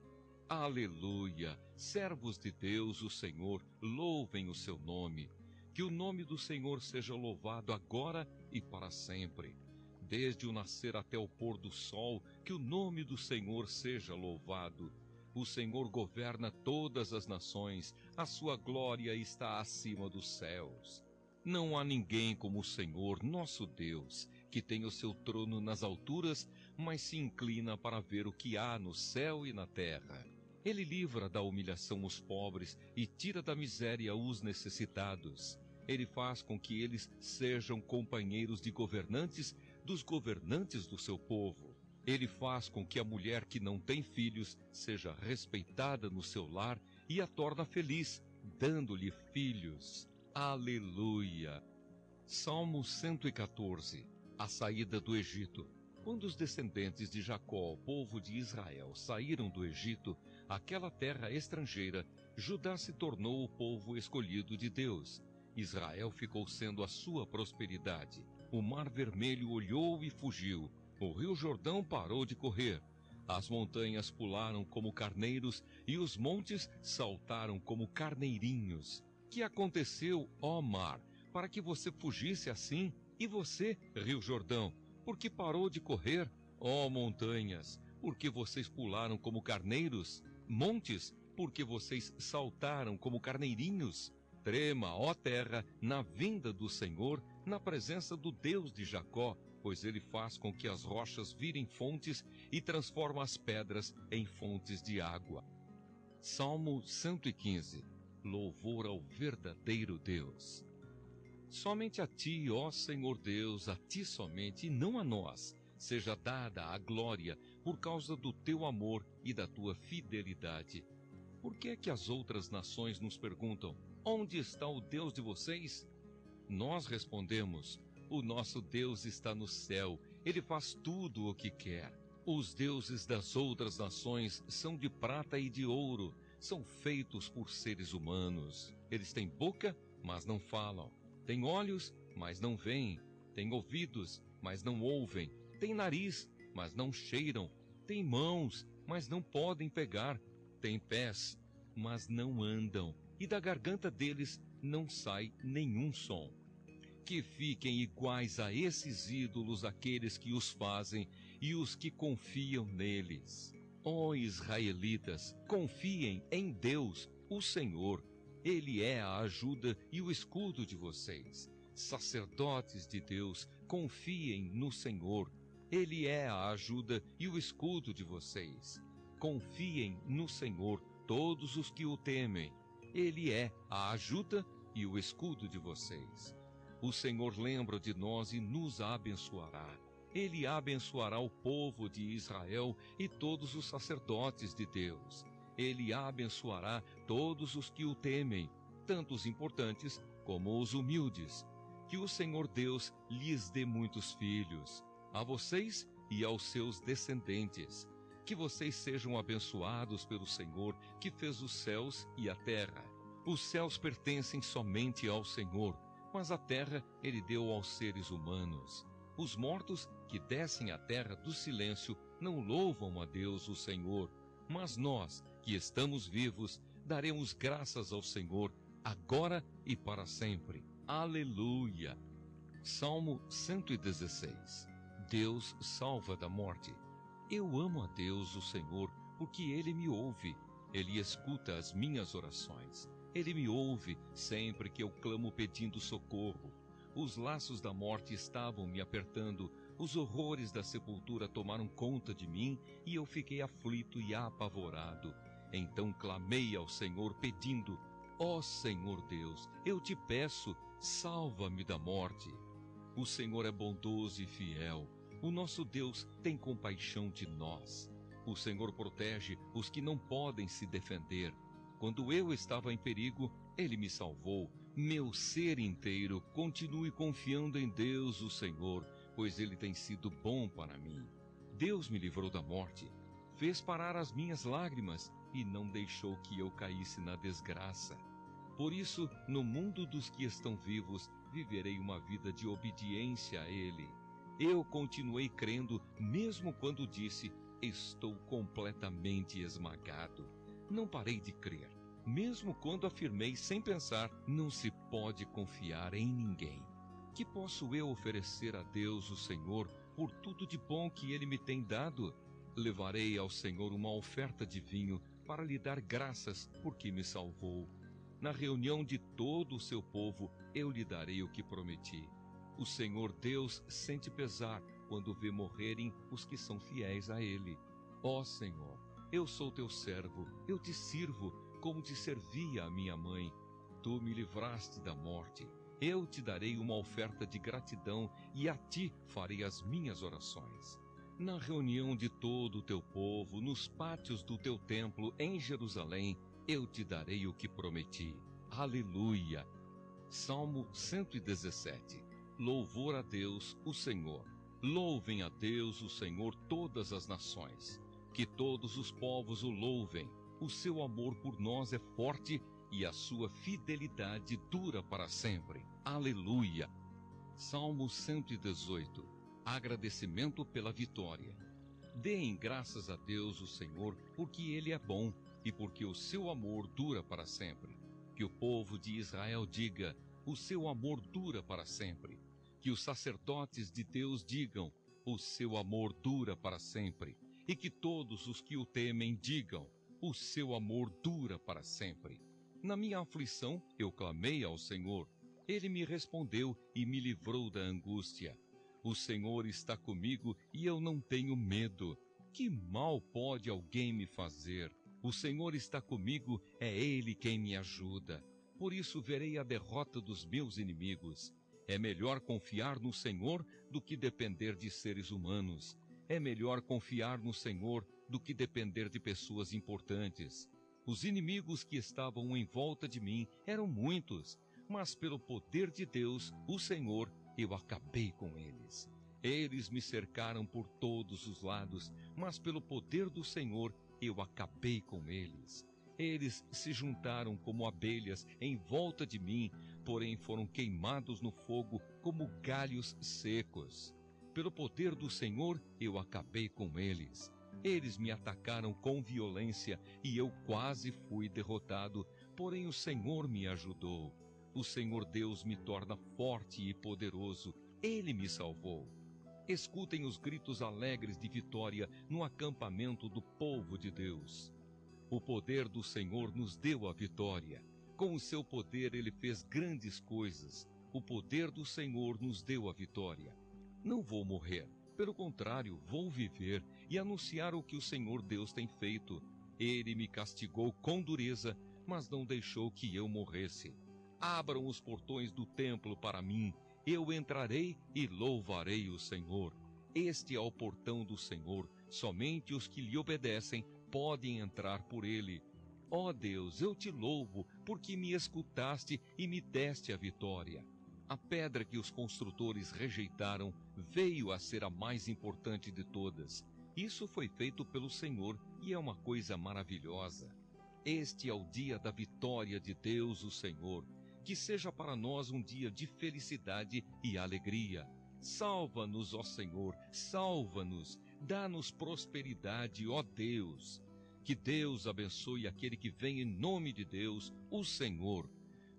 Aleluia! Servos de Deus, o Senhor, louvem o seu nome. Que o nome do Senhor seja louvado agora e para sempre. Desde o nascer até o pôr do sol, que o nome do Senhor seja louvado. O Senhor governa todas as nações, a sua glória está acima dos céus. Não há ninguém como o Senhor, nosso Deus, que tem o seu trono nas alturas, mas se inclina para ver o que há no céu e na terra. Ele livra da humilhação os pobres e tira da miséria os necessitados. Ele faz com que eles sejam companheiros de governantes dos governantes do seu povo. Ele faz com que a mulher que não tem filhos seja respeitada no seu lar e a torna feliz, dando-lhe filhos. Aleluia! Salmo 114. A saída do Egito. Quando os descendentes de Jacó, o povo de Israel, saíram do Egito, aquela terra estrangeira, Judá se tornou o povo escolhido de Deus. Israel ficou sendo a sua prosperidade. O Mar Vermelho olhou e fugiu. O Rio Jordão parou de correr. As montanhas pularam como carneiros e os montes saltaram como carneirinhos. Que aconteceu, ó mar, para que você fugisse assim? E você, Rio Jordão, por que parou de correr? Ó montanhas, por que vocês pularam como carneiros? Montes, por que vocês saltaram como carneirinhos? Trema, ó terra, na vinda do Senhor, na presença do Deus de Jacó, pois ele faz com que as rochas virem fontes e transforma as pedras em fontes de água. Salmo 115. Louvor ao verdadeiro Deus. Somente a ti, ó Senhor Deus, a ti somente, e não a nós, seja dada a glória por causa do teu amor e da tua fidelidade. Por que é que as outras nações nos perguntam, onde está o Deus de vocês? Nós respondemos, o nosso Deus está no céu, ele faz tudo o que quer. Os deuses das outras nações são de prata e de ouro, são feitos por seres humanos. Eles têm boca, mas não falam. Têm olhos, mas não veem. Têm ouvidos, mas não ouvem. Têm nariz, mas não cheiram. Têm mãos, mas não podem pegar. Têm pés, mas não andam. e da garganta deles não sai nenhum som. Que fiquem iguais a esses ídolos aqueles que os fazem e os que confiam neles. Ó israelitas, confiem em Deus, o Senhor. Ele é a ajuda e o escudo de vocês. Sacerdotes de Deus, confiem no Senhor. Ele é a ajuda e o escudo de vocês. Confiem no Senhor todos os que o temem. Ele é a ajuda e o escudo de vocês. O Senhor lembra de nós e nos abençoará. Ele abençoará o povo de Israel e todos os sacerdotes de Deus. Ele abençoará todos os que o temem, tanto os importantes como os humildes. Que o Senhor Deus lhes dê muitos filhos, a vocês e aos seus descendentes. Que vocês sejam abençoados pelo Senhor, que fez os céus e a terra. Os céus pertencem somente ao Senhor, mas a terra ele deu aos seres humanos. Os mortos que descem à terra do silêncio não louvam a Deus, o Senhor. Mas nós, que estamos vivos, daremos graças ao Senhor, agora e para sempre. Aleluia! Salmo 116. Deus salva da morte. Eu amo a Deus, o Senhor, porque Ele me ouve. Ele escuta as minhas orações. Ele me ouve sempre que eu clamo pedindo socorro. Os laços da morte estavam me apertando, os horrores da sepultura tomaram conta de mim e eu fiquei aflito e apavorado. Então clamei ao Senhor pedindo: ó Senhor Deus, eu te peço, salva-me da morte. O Senhor é bondoso e fiel. O nosso Deus tem compaixão de nós. O Senhor protege os que não podem se defender. Quando eu estava em perigo, Ele me salvou. Meu ser inteiro continue confiando em Deus, o Senhor, pois Ele tem sido bom para mim. Deus me livrou da morte, fez parar as minhas lágrimas e não deixou que eu caísse na desgraça. Por isso, no mundo dos que estão vivos, viverei uma vida de obediência a Ele. Eu continuei crendo, mesmo quando disse: estou completamente esmagado. Não parei de crer, mesmo quando afirmei sem pensar: não se pode confiar em ninguém. Que posso eu oferecer a Deus, o Senhor, por tudo de bom que Ele me tem dado? Levarei ao Senhor uma oferta de vinho para lhe dar graças porque me salvou. Na reunião de todo o seu povo, eu lhe darei o que prometi. O Senhor Deus sente pesar quando vê morrerem os que são fiéis a Ele. Ó Senhor, eu sou teu servo, eu te sirvo como te servia a minha mãe. Tu me livraste da morte. Eu te darei uma oferta de gratidão e a ti farei as minhas orações. Na reunião de todo o teu povo, nos pátios do teu templo em Jerusalém, eu te darei o que prometi. Aleluia! Salmo 117. Louvor a Deus, o Senhor. Louvem a Deus, o Senhor, todas as nações. Que todos os povos o louvem. O seu amor por nós é forte e a sua fidelidade dura para sempre. Aleluia! Salmo 118. Agradecimento pela vitória. Deem graças a Deus, o Senhor, porque Ele é bom e porque o seu amor dura para sempre. Que o povo de Israel diga: o seu amor dura para sempre. Que os sacerdotes de Deus digam: o seu amor dura para sempre. E que todos os que o temem digam: o seu amor dura para sempre. Na minha aflição eu clamei ao Senhor. Ele me respondeu e me livrou da angústia. O Senhor está comigo e eu não tenho medo. Que mal pode alguém me fazer? O Senhor está comigo, é Ele quem me ajuda. Por isso verei a derrota dos meus inimigos. É melhor confiar no Senhor do que depender de seres humanos. É melhor confiar no Senhor do que depender de pessoas importantes. Os inimigos que estavam em volta de mim eram muitos, mas pelo poder de Deus, o Senhor, eu acabei com eles. Eles me cercaram por todos os lados, mas pelo poder do Senhor, eu acabei com eles. Eles se juntaram como abelhas em volta de mim, porém foram queimados no fogo como galhos secos. Pelo poder do Senhor, eu acabei com eles. Eles me atacaram com violência e eu quase fui derrotado, porém o Senhor me ajudou. O Senhor Deus me torna forte e poderoso. Ele me salvou. Escutem os gritos alegres de vitória no acampamento do povo de Deus. O poder do Senhor nos deu a vitória. Com o seu poder ele fez grandes coisas. O poder do Senhor nos deu a vitória. Não vou morrer. Pelo contrário, vou viver e anunciar o que o Senhor Deus tem feito. Ele me castigou com dureza, mas não deixou que eu morresse. Abram os portões do templo para mim. Eu entrarei e louvarei o Senhor. Este é o portão do Senhor. Somente os que lhe obedecem podem entrar por ele. Ó Deus, eu te louvo, porque me escutaste e me deste a vitória. A pedra que os construtores rejeitaram veio a ser a mais importante de todas. Isso foi feito pelo Senhor e é uma coisa maravilhosa. Este é o dia da vitória de Deus, o Senhor. Que seja para nós um dia de felicidade e alegria. Salva-nos, ó Senhor, salva-nos, dá-nos prosperidade, ó Deus. Que Deus abençoe aquele que vem em nome de Deus, o Senhor.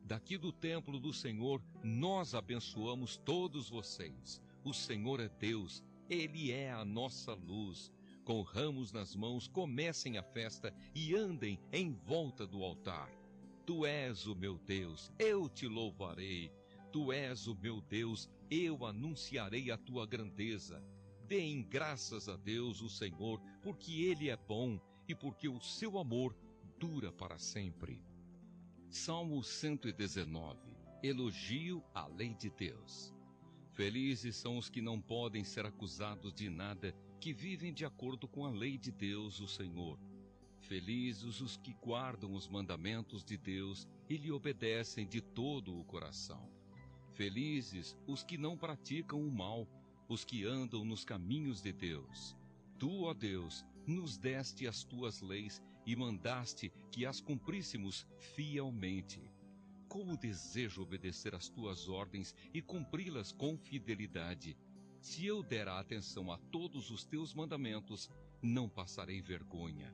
Daqui do templo do Senhor, nós abençoamos todos vocês. O Senhor é Deus, Ele é a nossa luz. Com ramos nas mãos, comecem a festa e andem em volta do altar. Tu és o meu Deus, eu te louvarei. Tu és o meu Deus, eu anunciarei a tua grandeza. Deem graças a Deus, o Senhor, porque Ele é bom e porque o seu amor dura para sempre. Salmo 119. Elogio à lei de Deus. Felizes são os que não podem ser acusados de nada, que vivem de acordo com a lei de Deus, o Senhor. Felizes os que guardam os mandamentos de Deus e lhe obedecem de todo o coração. Felizes os que não praticam o mal, os que andam nos caminhos de Deus. Tu, ó Deus, nos deste as tuas leis e mandaste que as cumpríssemos fielmente. Como desejo obedecer às tuas ordens e cumpri-las com fidelidade. Se eu der atenção a todos os teus mandamentos, não passarei vergonha.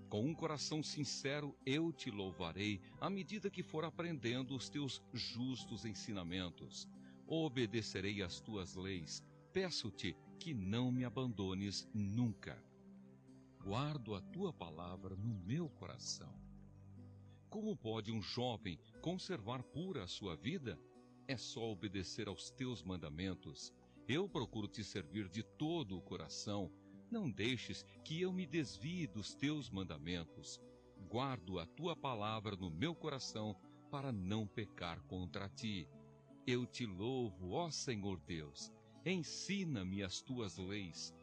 Com um coração sincero eu te louvarei, à medida que for aprendendo os teus justos ensinamentos. Obedecerei às tuas leis. Peço-te que não me abandones nunca. Guardo a tua palavra no meu coração. Como pode um jovem conservar pura a sua vida? É só obedecer aos teus mandamentos. Eu procuro te servir de todo o coração. Não deixes que eu me desvie dos teus mandamentos. Guardo a tua palavra no meu coração para não pecar contra ti. Eu te louvo, ó Senhor Deus. Ensina-me as tuas leis.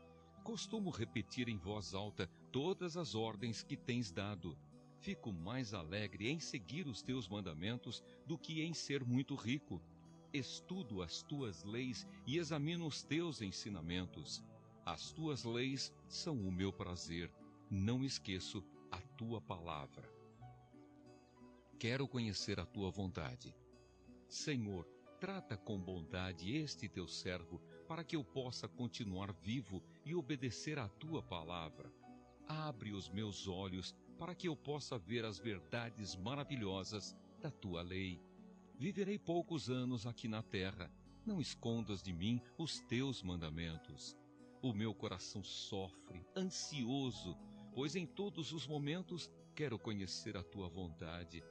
Costumo repetir em voz alta todas as ordens que tens dado. Fico mais alegre em seguir os teus mandamentos do que em ser muito rico. Estudo as tuas leis e examino os teus ensinamentos. As tuas leis são o meu prazer. Não esqueço a tua palavra. Quero conhecer a tua vontade. Senhor, trata com bondade este teu servo, para que eu possa continuar vivo e obedecer à tua palavra. Abre os meus olhos para que eu possa ver as verdades maravilhosas da tua lei. Viverei poucos anos aqui na terra. Não escondas de mim os teus mandamentos. O meu coração sofre, ansioso, pois em todos os momentos quero conhecer a tua vontade.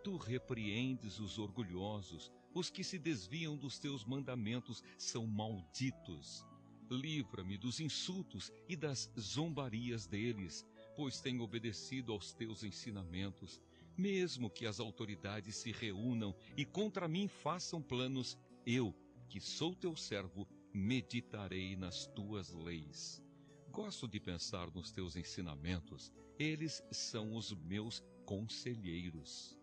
Tu repreendes os orgulhosos, os que se desviam dos teus mandamentos são malditos. Livra-me dos insultos e das zombarias deles, pois tenho obedecido aos teus ensinamentos. Mesmo que as autoridades se reúnam e contra mim façam planos, eu, que sou teu servo, meditarei nas tuas leis. Gosto de pensar nos teus ensinamentos, eles são os meus conselheiros.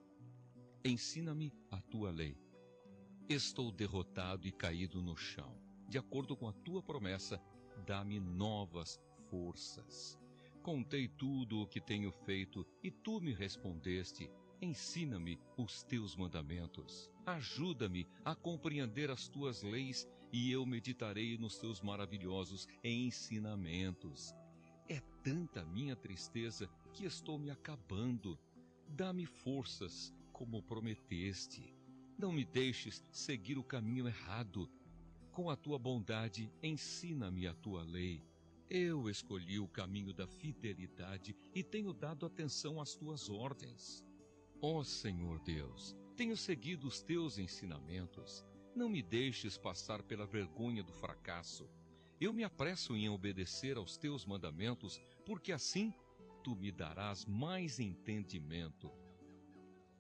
Ensina-me a tua lei. Estou derrotado e caído no chão. De acordo com a tua promessa, dá-me novas forças. Contei tudo o que tenho feito e tu me respondeste. Ensina-me os teus mandamentos. Ajuda-me a compreender as tuas leis e eu meditarei nos teus maravilhosos ensinamentos. É tanta minha tristeza que estou me acabando. Dá-me forças, como prometeste. Não me deixes seguir o caminho errado. Com a tua bondade, ensina-me a tua lei. Eu escolhi o caminho da fidelidade e tenho dado atenção às tuas ordens. Ó Senhor Deus, tenho seguido os teus ensinamentos. Não me deixes passar pela vergonha do fracasso. Eu me apresso em obedecer aos teus mandamentos, porque assim tu me darás mais entendimento.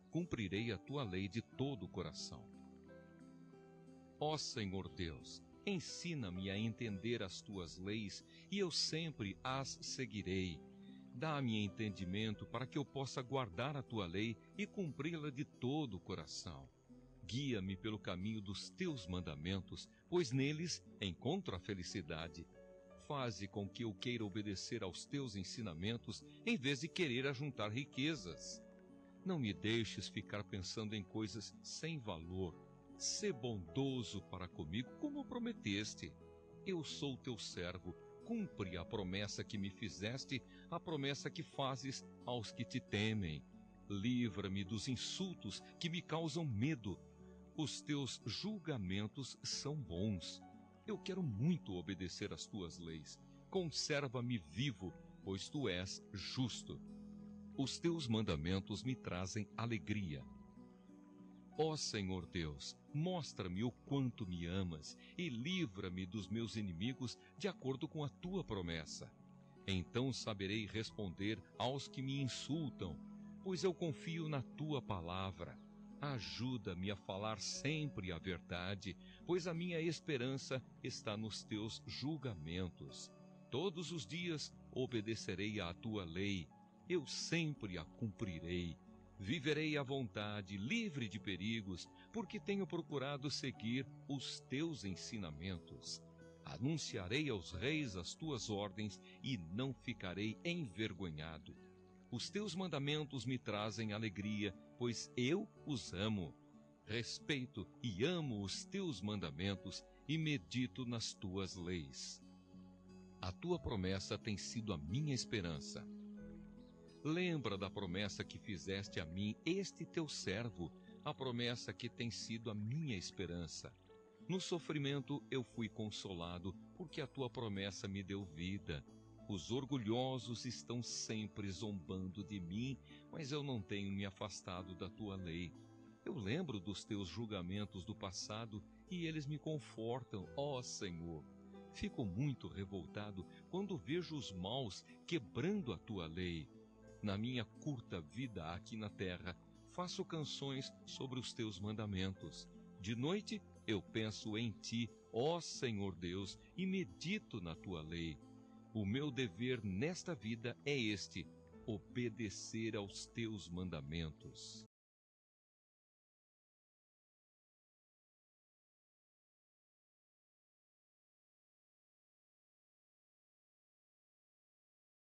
Cumprirei a tua lei de todo o coração. Ó Senhor Deus, ensina-me a entender as tuas leis e eu sempre as seguirei. Dá-me entendimento para que eu possa guardar a tua lei e cumpri-la de todo o coração. Guia-me pelo caminho dos teus mandamentos, pois neles encontro a felicidade. Faze com que eu queira obedecer aos teus ensinamentos, em vez de querer ajuntar riquezas. Não me deixes ficar pensando em coisas sem valor. Sê bondoso para comigo, como prometeste. Eu sou teu servo. Cumpre a promessa que me fizeste, a promessa que fazes aos que te temem. Livra-me dos insultos que me causam medo. Os teus julgamentos são bons. Eu quero muito obedecer às tuas leis. Conserva-me vivo, pois tu és justo. Os teus mandamentos me trazem alegria. Ó Senhor Deus, mostra-me o quanto me amas e livra-me dos meus inimigos de acordo com a tua promessa. Então saberei responder aos que me insultam, pois eu confio na tua palavra. Ajuda-me a falar sempre a verdade, pois a minha esperança está nos teus julgamentos. Todos os dias obedecerei à tua lei, eu sempre a cumprirei. Viverei à vontade, livre de perigos, porque tenho procurado seguir os teus ensinamentos. Anunciarei aos reis as tuas ordens e não ficarei envergonhado. Os teus mandamentos me trazem alegria, pois eu os amo. Respeito e amo os teus mandamentos e medito nas tuas leis. A tua promessa tem sido a minha esperança. Lembra da promessa que fizeste a mim, este teu servo, a promessa que tem sido a minha esperança. No sofrimento eu fui consolado, porque a tua promessa me deu vida. Os orgulhosos estão sempre zombando de mim, mas eu não tenho me afastado da tua lei. Eu lembro dos teus julgamentos do passado e eles me confortam, ó Senhor. Fico muito revoltado quando vejo os maus quebrando a tua lei. Na minha curta vida aqui na terra, faço canções sobre os teus mandamentos. De noite eu penso em ti, ó Senhor Deus, e medito na tua lei. O meu dever nesta vida é este: obedecer aos teus mandamentos.